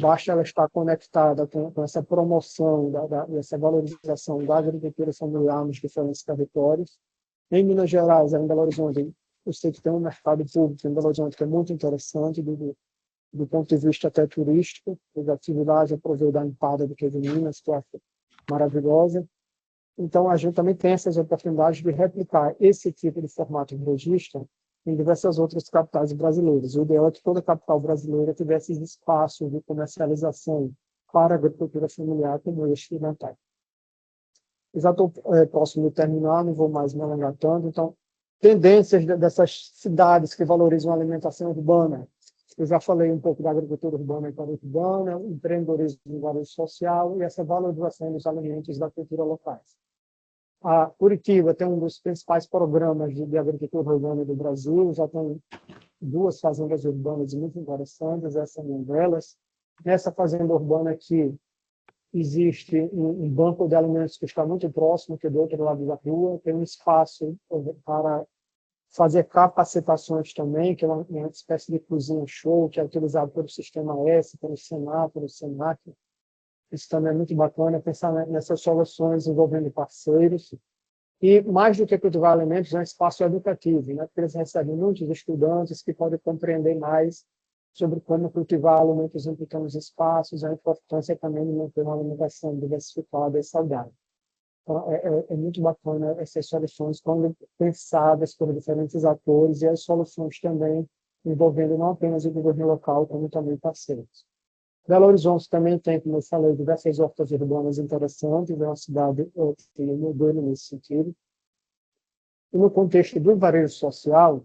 basta ela estar conectada com essa promoção, dessa valorização da agricultura familiar nos diferentes territórios. Em Minas Gerais, em Belo Horizonte, eu sei que tem um mercado público em Belo Horizonte que é muito interessante, do ponto de vista até turístico, as atividades, eu provei da empada do queijo Minas, que eu acho maravilhosa. Então, a gente também tem essas oportunidades de replicar esse tipo de formato de registro em diversas outras capitais brasileiras. O ideal é que toda capital brasileira tivesse espaço de comercialização para a agricultura familiar como este em Natal. Eu já estou próximo de terminar, não vou mais me alongar tanto. Então, tendências dessas cidades que valorizam a alimentação urbana. Eu já falei um pouco da agricultura urbana e paraurbana, o empreendedorismo no varejo social e essa valorização dos alimentos da cultura locais. A Curitiba tem um dos principais programas de agricultura urbana do Brasil, já tem 2 fazendas urbanas muito interessantes, essa é uma delas. Nessa fazenda urbana aqui, existe um banco de alimentos que está muito próximo, que é do outro lado da rua, tem um espaço para fazer capacitações também, que é uma espécie de cozinha show, que é utilizado pelo Sistema S, pelo Senar, pelo Senac. Isso também é muito bacana, pensar nessas soluções envolvendo parceiros. E, mais do que cultivar alimentos, é um espaço educativo, né? Porque eles recebem muitos estudantes que podem compreender mais sobre como cultivar alimentos em pequenos espaços, a importância também de manter uma alimentação diversificada e saudável. Então, é muito bacana essas soluções quando pensadas por diferentes atores e as soluções também envolvendo não apenas o governo local, como também parceiros. Belo Horizonte também tem, como eu falei, diversas hortas urbanas interessantes, é uma cidade que tem um modelo nesse sentido. E no contexto do varejo social,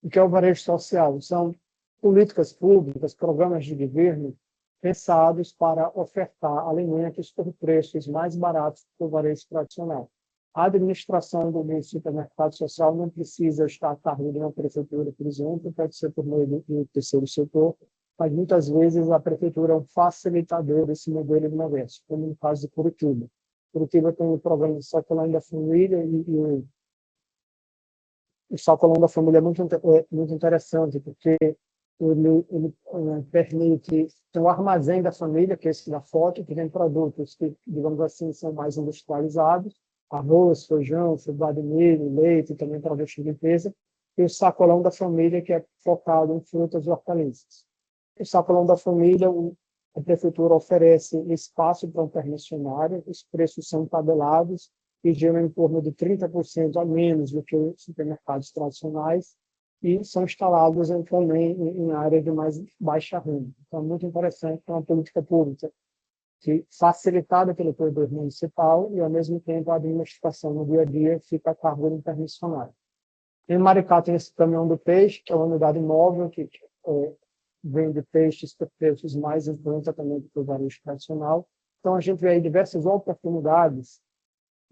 o que é o varejo social? São políticas públicas, programas de governo pensados para ofertar alimentos por preços mais baratos que o varejo tradicional. A administração do supermercado social não precisa estar a cargo de uma prefeitura, por exemplo, pode ser por meio do terceiro setor, mas muitas vezes a prefeitura é um facilitador desse modelo de negócio, como no caso de Curitiba. Curitiba tem o programa de Sacolão da Família e o Sacolão da Família é muito interessante, porque ele permite ter um armazém da família, que é esse da foto, que tem produtos que, digamos assim, são mais industrializados, arroz, feijão, fubá de milho, leite, também produtos de limpeza, e o sacolão da família, que é focado em frutas e hortaliças. O sacolão da família, a prefeitura oferece espaço para intermissionário, os preços são tabelados e giram em torno de 30% a menos do que os supermercados tradicionais, e são instalados também em áreas de mais baixa renda. Então, é muito interessante, é uma política pública que, facilitada pelo poder municipal, e, ao mesmo tempo, a administração no dia a dia fica a cargo do intermissionário. Em Maricá tem esse caminhão do peixe, que é uma unidade móvel que vende peixes por preços mais em conta também do que o varejo tradicional. Então, a gente vê aí diversas oportunidades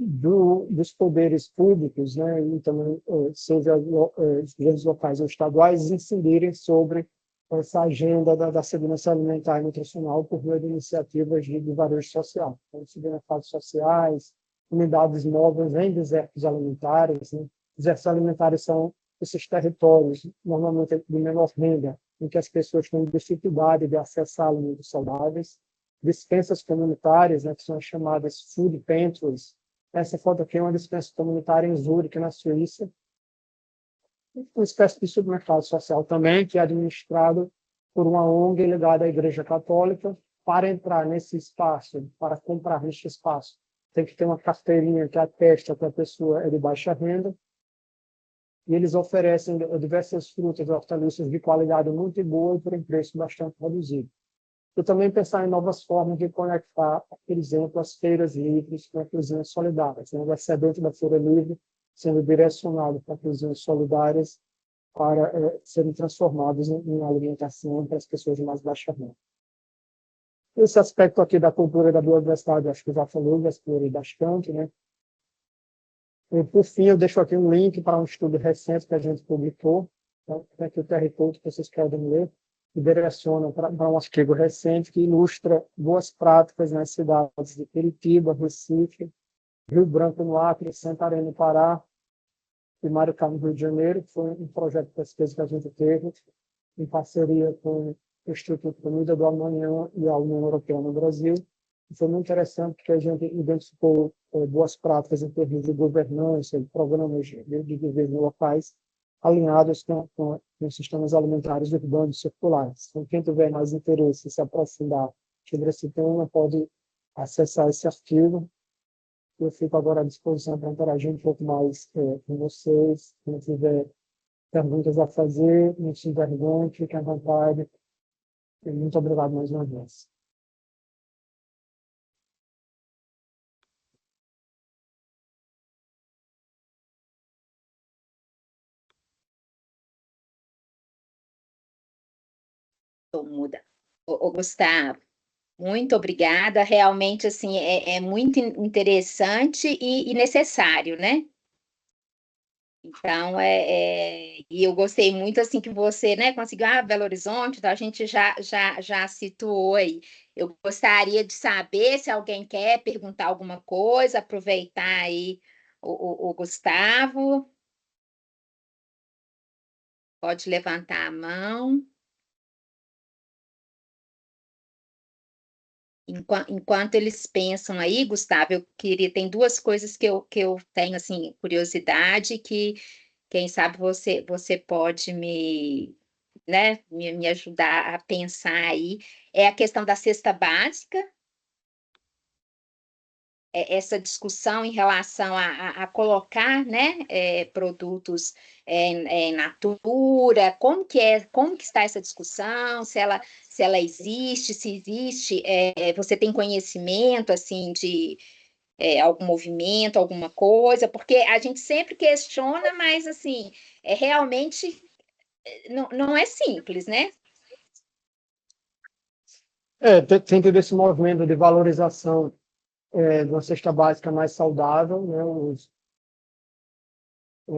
dos poderes públicos, né, e também seja os governos locais ou estaduais, incidirem sobre essa agenda da segurança alimentar e nutricional por meio de iniciativas de varejo social. Então, supermercados sociais, unidades móveis em desertos alimentares. Né? Desertos alimentares são esses territórios, normalmente de menor renda, em que as pessoas têm dificuldade de acessar alimentos saudáveis. Dispensas comunitárias, né, que são as chamadas food pantries. Essa foto aqui é uma dispensa comunitária em Zurique, na Suíça. Uma espécie de supermercado social também, que é administrado por uma ONG ligada à Igreja Católica. Para entrar nesse espaço, para comprar neste espaço, tem que ter uma carteirinha que atesta que a pessoa é de baixa renda. E eles oferecem diversas frutas e hortaliças de qualidade muito boa e por um preço bastante reduzido. E também pensar em novas formas de conectar, por exemplo, as feiras livres com a cozinha solidária. Né? O excedente da feira livre sendo direcionado para cozinhas solidárias para serem transformados em alimentação para as pessoas de mais baixa renda. Esse aspecto aqui da cultura e da biodiversidade, acho que já falou, já explorei bastante. Né? E, por fim, eu deixo aqui um link para um estudo recente que a gente publicou, tá? Tem aqui o QR Code que vocês podem ler, que direciona para um artigo recente que ilustra boas práticas nas cidades de Curitiba, Recife, Rio Branco, no Acre, Santarém, no Pará, e Maricá, no Rio de Janeiro, que foi um projeto de pesquisa que a gente teve em parceria com o Instituto Comida do Amanhã e a União Europeia no Brasil. E foi muito interessante porque a gente identificou boas práticas em termos de governança, de programas de governo locais, alinhados com os sistemas alimentares urbanos circulares. Então, quem tiver mais interesse em se aprofundar sobre esse tema, pode acessar esse artigo. Eu fico agora à disposição para interagir um pouco mais com vocês. Quem tiver perguntas a fazer, não se envergonhe, fique à vontade. E muito obrigado mais uma vez. Muda. Gustavo, muito obrigada. Realmente, assim, é muito interessante e necessário, né? Então, e eu gostei muito, assim, que você, né, conseguiu, Belo Horizonte, então a gente já situou aí. Eu gostaria de saber se alguém quer perguntar alguma coisa, aproveitar aí o Gustavo. Pode levantar a mão. Enquanto eles pensam aí, Gustavo, tem duas coisas que eu tenho, assim, curiosidade, que quem sabe você pode né, me ajudar a pensar aí. É a questão da cesta básica, essa discussão em relação a colocar, né, produtos em natura, como que está essa discussão, se ela existe, se existe, você tem conhecimento, assim, de algum movimento, alguma coisa, porque a gente sempre questiona, mas, assim, realmente não é simples, né? Tem tido esse movimento de valorização de uma cesta básica mais saudável, né?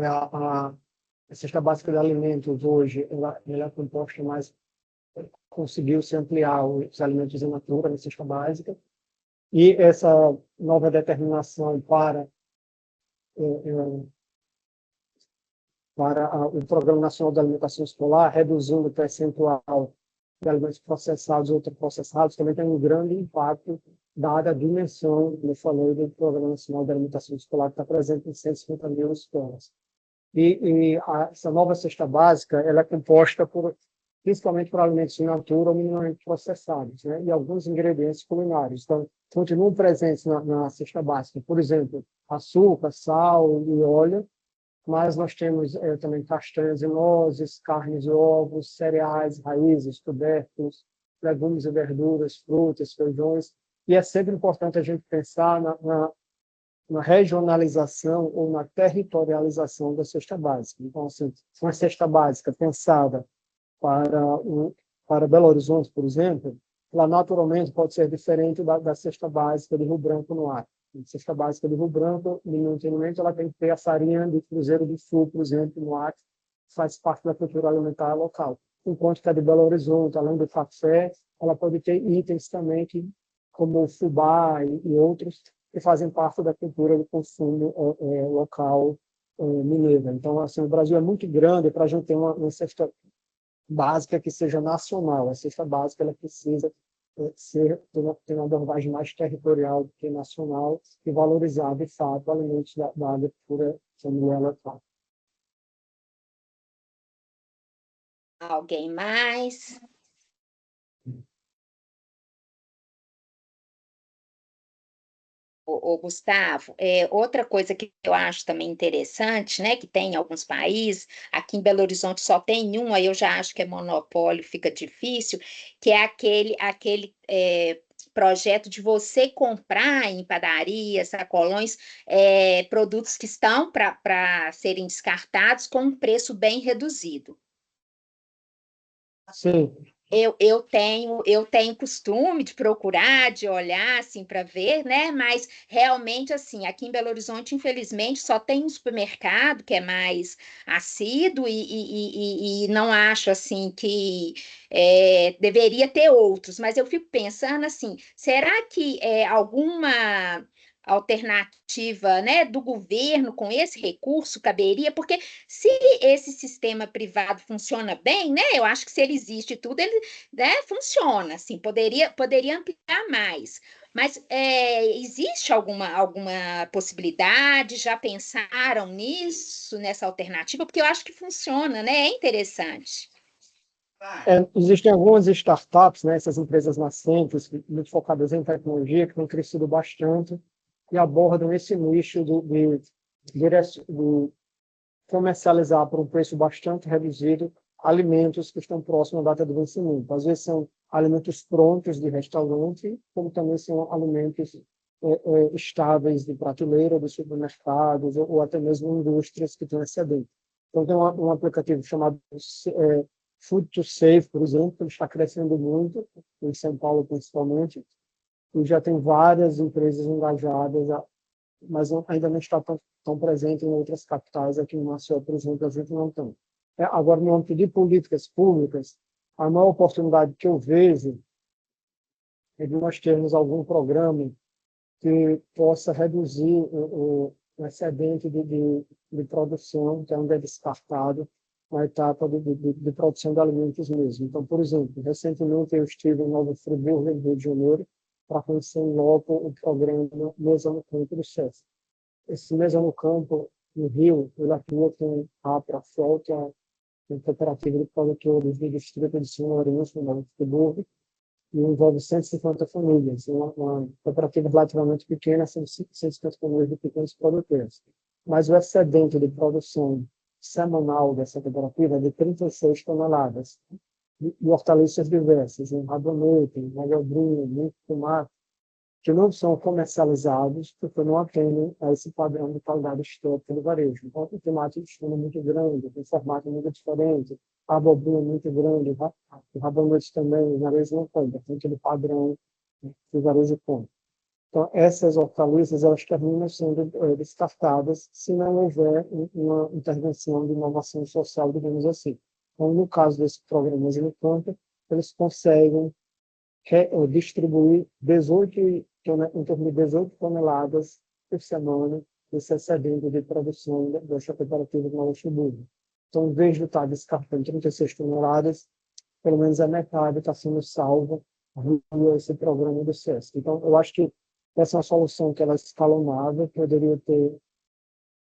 É, a cesta básica de alimentos hoje ela é composta mais, conseguiu se ampliar os alimentos in natura na cesta básica, e essa nova determinação é, é, o Programa Nacional de Alimentação Escolar, reduzindo o percentual de alimentos processados e ultraprocessados, também tem um grande impacto, dada a dimensão, como eu falei, do Programa Nacional de Alimentação Escolar, que está presente em 150 mil escolas. Essa nova cesta básica ela é composta principalmente por alimentos in natura ou minimamente processados, né? E alguns ingredientes culinários. Então, continuam presentes na cesta básica, por exemplo, açúcar, sal e óleo, mas nós temos também castanhas e nozes, carnes e ovos, cereais, raízes, tubérculos, legumes e verduras, frutas, feijões. E é sempre importante a gente pensar na regionalização ou na territorialização da cesta básica. Então, assim, uma cesta básica pensada para Belo Horizonte, por exemplo, ela naturalmente pode ser diferente da cesta básica de Rio Branco no Acre. A cesta básica de Rio Branco, no entendimento, ela tem que ter a farinha de Cruzeiro do Sul, por exemplo, no Acre, que faz parte da cultura alimentar local. Enquanto que a de Belo Horizonte, além do café, ela pode ter itens também como o fubá e outros, que fazem parte da cultura do consumo local mineira. Então, assim, o Brasil é muito grande para a gente ter uma cesta básica que seja nacional. A cesta básica ela precisa ter uma abordagem mais territorial do que nacional e valorizar, de fato, alimentos da agricultura como ela está. Alguém mais? Gustavo, outra coisa que eu acho também interessante, né, que tem em alguns países, aqui em Belo Horizonte só tem um, aí eu já acho que é monopólio, fica difícil, que é aquele projeto de você comprar em padarias, sacolões, produtos que estão para serem descartados com um preço bem reduzido. Sim. Eu tenho costume de procurar, de olhar assim para ver, né? Mas realmente assim, aqui em Belo Horizonte, infelizmente, só tem um supermercado que é mais assíduo e não acho assim que deveria ter outros. Mas eu fico pensando assim, será que alguma alternativa, né, do governo com esse recurso caberia? Porque se esse sistema privado funciona bem, né? Eu acho que se ele existe e tudo, ele, né, funciona, assim, poderia ampliar mais. Mas existe alguma possibilidade? Já pensaram nisso, nessa alternativa? Porque eu acho que funciona, né? É interessante. Existem algumas startups, né, essas empresas nascentes, muito focadas em tecnologia, que têm crescido bastante e abordam esse nicho de comercializar por um preço bastante reduzido alimentos que estão próximos à data do vencimento. Às vezes são alimentos prontos de restaurante, como também são alimentos estáveis de prateleira, de supermercados, ou até mesmo indústrias que têm excedente. Então, tem um aplicativo chamado Food to Save, por exemplo, que está crescendo muito, em São Paulo principalmente, e já tem várias empresas engajadas, mas ainda não está tão presente em outras capitais. Aqui em Maceió, por exemplo, a gente não tem. Agora, no âmbito de políticas públicas, a maior oportunidade que eu vejo é de nós termos algum programa que possa reduzir o excedente de produção, que ainda é descartado, na etapa de produção de alimentos mesmo. Então, por exemplo, recentemente eu estive em Nova Friburgo, no Rio de Janeiro, para conhecer em loco o programa Mesa no Campo do SESC. Esse Mesa no Campo, no Rio, ele atua com a APRAFOL, que é a cooperativa de produtores do distrito de São Lourenço, no Friburgo, e envolve 150 famílias, uma cooperativa relativamente pequena, são 150 famílias de pequenos produtores. Mas o excedente de produção semanal dessa cooperativa é de 36 toneladas de hortaliças diversas, em rabanete, malhobrinho, muito tomate, que não são comercializados porque não atendem a esse padrão de qualidade histórica do varejo. Então, o tomate é muito grande, tem formato muito diferente, a abobrinha é muito grande, o rabanete também, o varejo não compra, tem aquele padrão que o varejo compra. Então, essas hortaliças, elas terminam sendo descartadas se não houver uma intervenção de inovação social, digamos assim. Então, no caso desse programa no campo, eles conseguem distribuir em torno de 18 toneladas por semana desse excedente de produção dessa cooperativa de Nova Friburgo. Então, em vez de estar descartando 36 toneladas, pelo menos a metade está sendo salva via esse programa do SESC. Então, eu acho que essa é uma solução que ela é escalonável, poderia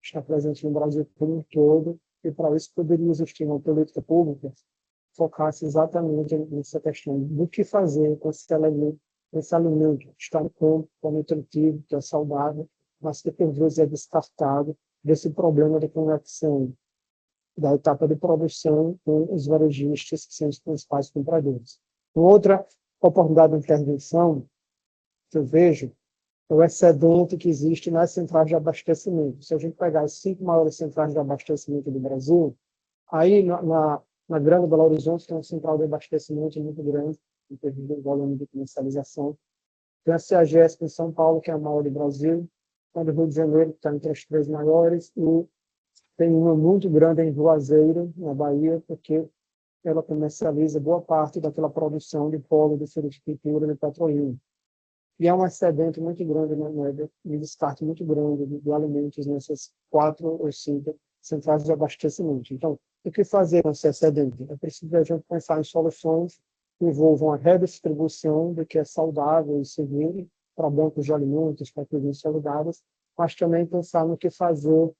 estar presente no Brasil como um todo, e para isso poderia existir uma política pública que focasse exatamente nessa questão do que fazer com esse alimento que está no campo, que é nutritivo, que é saudável, mas que por vezes é descartado desse problema de conexão da etapa de produção com os varejistas, que são os principais compradores. Uma outra oportunidade de intervenção que eu vejo é o excedente que existe nas centrais de abastecimento. Se a gente pegar as 5 maiores centrais de abastecimento do Brasil, aí na Grande Belo Horizonte tem uma central de abastecimento muito grande, em termos de volume de comercialização. Tem a CEAGESP em São Paulo, que é a maior do Brasil, tem a do Rio de Janeiro, que está entre as 3 maiores, e tem uma muito grande em Juazeiro, na Bahia, porque ela comercializa boa parte daquela produção de polo de fruticultura de petrolina. E é um excedente muito grande, um descarte muito grande de alimentos nessas 4 ou 5 centrais de abastecimento. Então, o que fazer nesse excedente? É preciso a gente pensar em soluções que envolvam a redistribuição do que é saudável e seguro para bancos de alimentos, para cozinhas saudáveis, mas também pensar no que fazer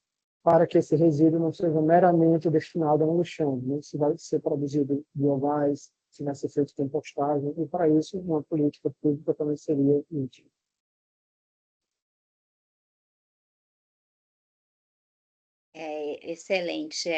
para que esse resíduo não seja meramente destinado ao lixão, né? Se vai ser produzido biogás, se vai ser feito compostagem, e para isso uma política pública também seria útil. Excelente.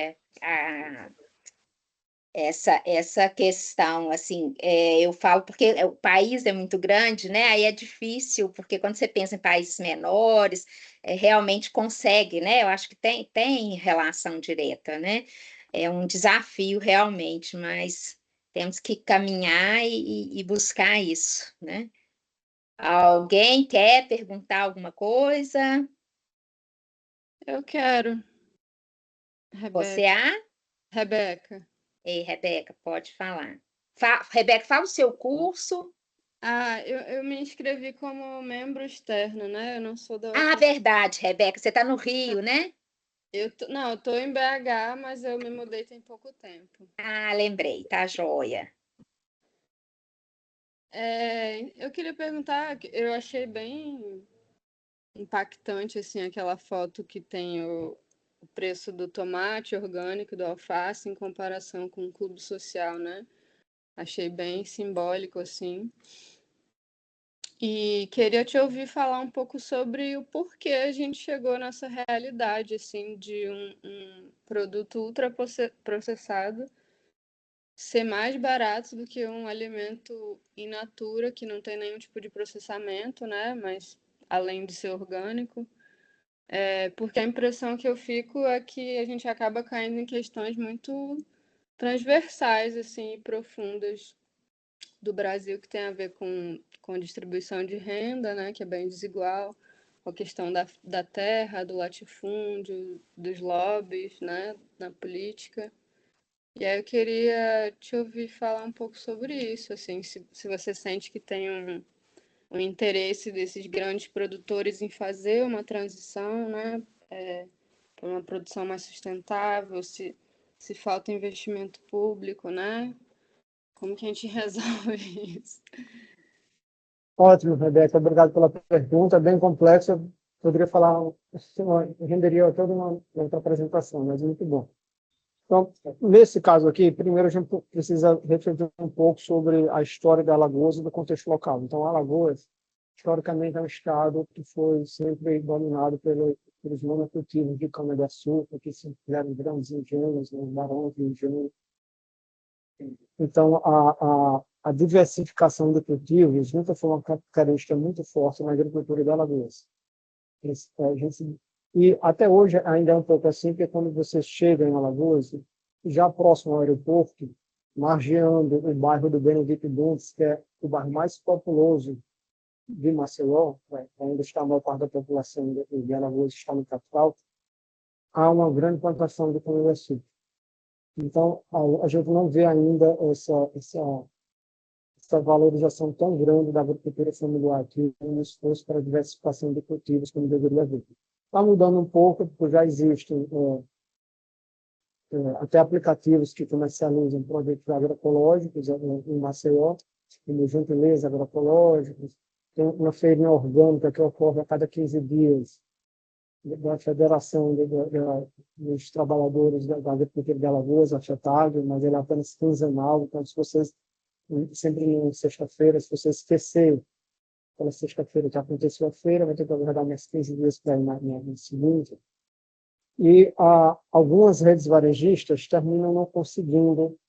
Essa questão, assim, eu falo porque o país é muito grande, né? Aí é difícil, porque quando você pensa em países menores, realmente consegue, né? Eu acho que tem relação direta, né? É um desafio realmente, mas temos que caminhar e buscar isso, né? Alguém quer perguntar alguma coisa? Eu quero, Você Rebeca. há? Rebeca. Ei, Rebeca, pode falar. Rebeca, fala o seu curso. Eu me inscrevi como membro externo, né? Eu não sou da Ah, UFC. verdade, Rebeca, você está no Rio, né? Não, eu tô em BH, mas eu me mudei tem pouco tempo. Ah, lembrei, tá joia. Eu queria perguntar, eu achei bem impactante assim aquela foto que tem o preço do tomate orgânico, do alface, em comparação com o clube social, né? Achei bem simbólico assim. E queria te ouvir falar um pouco sobre o porquê a gente chegou nessa realidade assim de um produto ultraprocessado ser mais barato do que um alimento in natura que não tem nenhum tipo de processamento, né? Mas além de ser orgânico. Porque a impressão que eu fico é que a gente acaba caindo em questões muito transversais assim, e profundas do Brasil, que tem a ver com distribuição de renda, né, que é bem desigual, com a questão da terra, do latifúndio, dos lobbies, né, na política. E aí eu queria te ouvir falar um pouco sobre isso, assim, se você sente que tem um interesse desses grandes produtores em fazer uma transição, né, para uma produção mais sustentável, se falta investimento público, né? Como que a gente resolve isso? Ótimo, Rebeca, obrigado pela pergunta, bem complexa. Poderia falar, renderia toda uma outra apresentação, mas muito bom. Então, nesse caso aqui, primeiro a gente precisa refletir um pouco sobre a história da Alagoas e do contexto local. Então, Alagoas, historicamente, é um estado que foi sempre dominado pelos monocultivos de cana-de-açúcar, que se fizeram grandes engenhos, né, barões de engenho. Então, a diversificação de cultivos nunca foi uma característica muito forte na agricultura da Alagoas. E até hoje ainda é um pouco assim, porque quando você chega em Alagoas, já próximo ao aeroporto, margeando o bairro do Benedito Bundes, que é o bairro mais populoso de Maceió, onde está a maior parte da população de Alagoas, está no capital, há uma grande plantação de cana-de-açúcar. Então, a gente não vê ainda essa valorização tão grande da agricultura familiar aqui, um esforço para a diversificação de cultivos como deveria haver. Está mudando um pouco, porque já existem até aplicativos que comercializam produtos agroecológicos em Maceió, como gentileza agroecológicos. Tem uma feirinha orgânica que ocorre a cada 15 dias, da Federação dos Trabalhadores da Agricultura de Alagoas, a FETAG, mas ele é apenas quinzenal, então se vocês, sempre em sexta-feira, se você esquecer aquela sexta-feira que aconteceu a feira, vai ter que aguardar mais 15 dias para ir na seguinte. E algumas redes varejistas terminam não conseguindo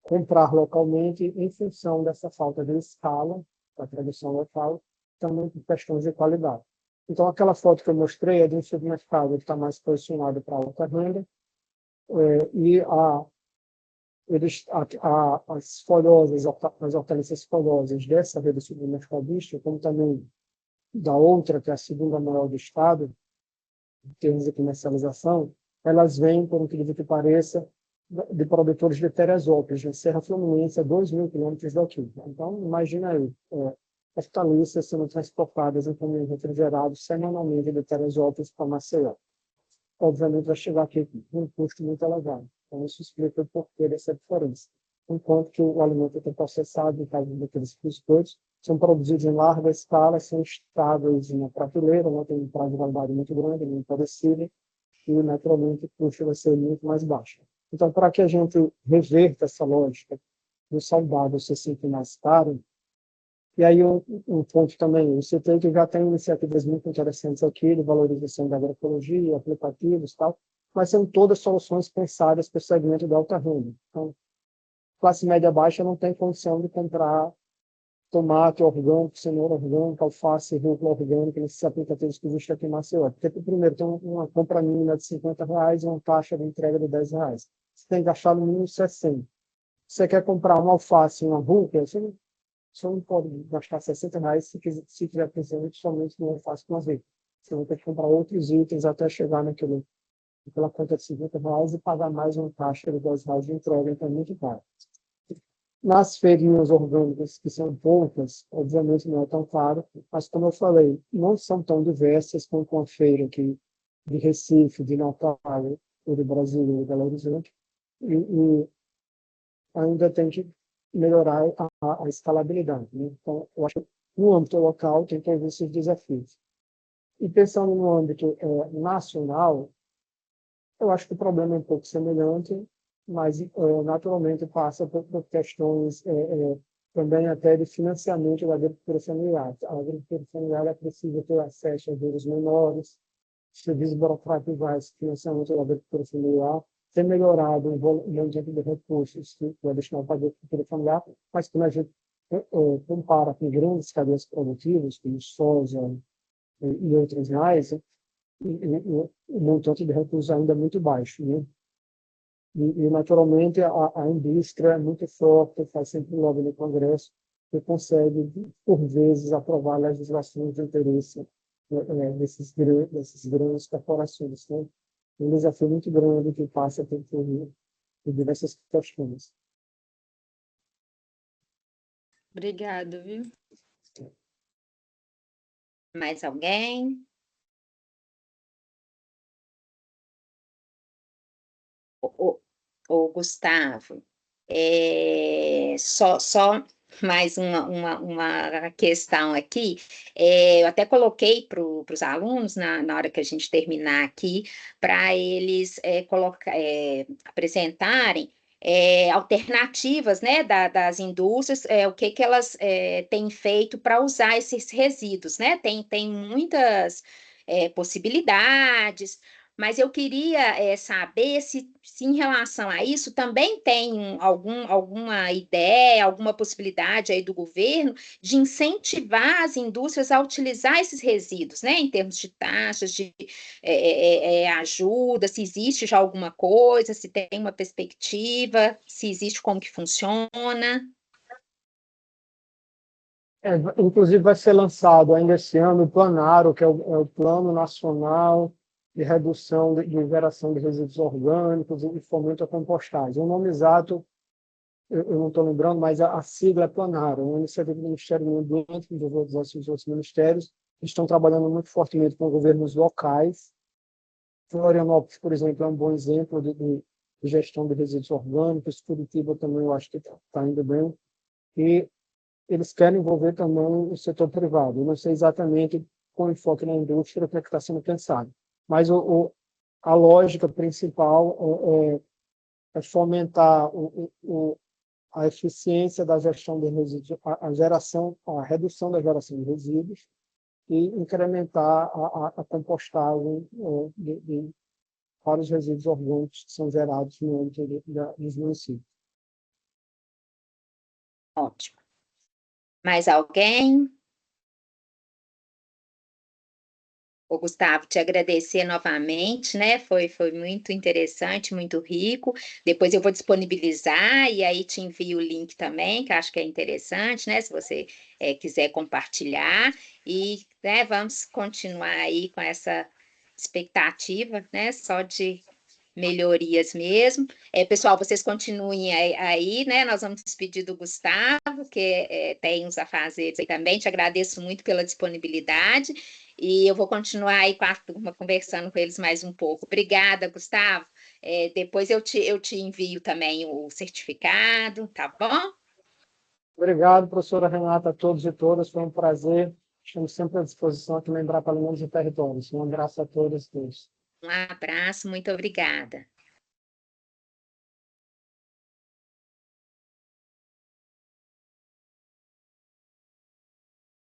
comprar localmente em função dessa falta de escala, da produção local, também por questões de qualidade. Então, aquela foto que eu mostrei é de um supermercado que está mais posicionado para alta renda, e as folhosas, as hortaliças folhosas dessa rede supermercadista, como também da outra, que é a segunda maior do estado, em termos de comercialização, elas vêm, por incrível que pareça, de produtores de Teresópolis, de Serra Fluminense, a 2.000 quilômetros daqui. Então, imagina aí, hortaliças sendo transportadas em caminhões refrigerados semanalmente de Teresópolis para Maceió. Obviamente, vai chegar aqui com um custo muito elevado. Então, isso explica o porquê dessa diferença. Enquanto que o alimento que é processado, no caso daqueles biscoitos, são produzidos em larga escala, são estáveis na prateleira, não tem um prazo de validade muito grande, não perecível, e, naturalmente, o custo vai ser muito mais baixo. Então, para que a gente reverta essa lógica do saudável ser sempre mais caro, e aí um ponto também, você tem que já tem iniciativas muito interessantes aqui de valorização da agroecologia, aplicativos e tal, mas são todas soluções pensadas para o segmento da alta renda. Então, classe média baixa não tem condição de comprar tomate orgânico, cenoura orgânica, alface, rúcula orgânica, nesses aplicativos que existem aqui em Maceió. Porque, primeiro, tem uma compra mínima de R$50 e uma taxa de entrega de R$10. Você tem que gastar no mínimo 60. Você quer comprar uma alface e uma rúcula, você não pode gastar R$60 se tiver pensando somente no alface com azeite. Você vai ter que comprar outros itens até chegar naquela conta de R$50 e pagar mais uma taxa de R$10 de entrega, então é muito caro. Nas feirinhas orgânicas, que são poucas, obviamente não é tão caro, mas, como eu falei, não são tão diversas quanto uma feira aqui de Recife, de Natal, ou de Brasília, ou de Belo Horizonte, e ainda tem que melhorar a escalabilidade. Né? Então, eu acho que no âmbito local tem que haver esses desafios. E pensando no âmbito nacional, eu acho que o problema é um pouco semelhante, mas naturalmente passa por questões também até de financiamento da agricultura familiar. A agricultura familiar é preciso ter acesso a juros menores, se desburocratizar esse financiamento da agricultura familiar, ter melhorado o montante de recursos que é destinado para a agricultura familiar, mas quando a gente compara com grandes cadeias produtivas, como soja e outras mais, o montante de recursos ainda é muito baixo, né? E naturalmente, a indústria é muito forte, faz sempre lobby no Congresso, e consegue, por vezes, aprovar legislações de interesse dessas grandes corporações. Né? Um desafio muito grande que passa por diversas questões. Obrigada, viu? Mais alguém? O Gustavo, só mais uma questão aqui. Eu até coloquei para os alunos, na hora que a gente terminar aqui, para eles apresentarem alternativas, né, das indústrias, o que elas têm feito para usar esses resíduos, né? Tem muitas possibilidades, mas eu queria saber se em relação a isso também tem alguma ideia, alguma possibilidade aí do governo de incentivar as indústrias a utilizar esses resíduos, né? Em termos de taxas, de ajuda, se existe já alguma coisa, se tem uma perspectiva, se existe como que funciona. Inclusive, vai ser lançado ainda esse ano o Planaro, que é o Plano Nacional de Redução de Geração de Resíduos Orgânicos e Fomento à Compostagem. O nome exato, eu não estou lembrando, mas a sigla é Planaro, é uma iniciativa do Ministério do Meio Ambiente, dos outros ministérios, que estão trabalhando muito fortemente com governos locais. Florianópolis, por exemplo, é um bom exemplo de gestão de resíduos orgânicos. Curitiba também, eu acho que está indo bem. E eles querem envolver também o setor privado. Eu não sei exatamente com enfoque na indústria o que está sendo pensado, mas a lógica principal é fomentar a eficiência da gestão de resíduos, a redução da geração de resíduos e incrementar a compostagem para os resíduos orgânicos que são gerados no âmbito dos municípios. Ótimo. Mais alguém? Ô, Gustavo, te agradecer novamente, né? Foi muito interessante, muito rico. Depois eu vou disponibilizar e aí te envio o link também, que acho que é interessante, né? Se você quiser compartilhar. E né, vamos continuar aí com essa expectativa, né? Só de melhorias mesmo. Pessoal, vocês continuem aí, né? Nós vamos despedir do Gustavo, que tem uns afazeres aí também. Te agradeço muito pela disponibilidade e eu vou continuar aí com a turma conversando com eles mais um pouco. Obrigada, Gustavo. Depois eu te envio também o certificado, tá bom? Obrigado, professora Renata, a todos e todas. Foi um prazer. Estamos sempre à disposição aqui no Embrapa Alimentos e Territórios. Um abraço a todos e todos. Um abraço, muito obrigada.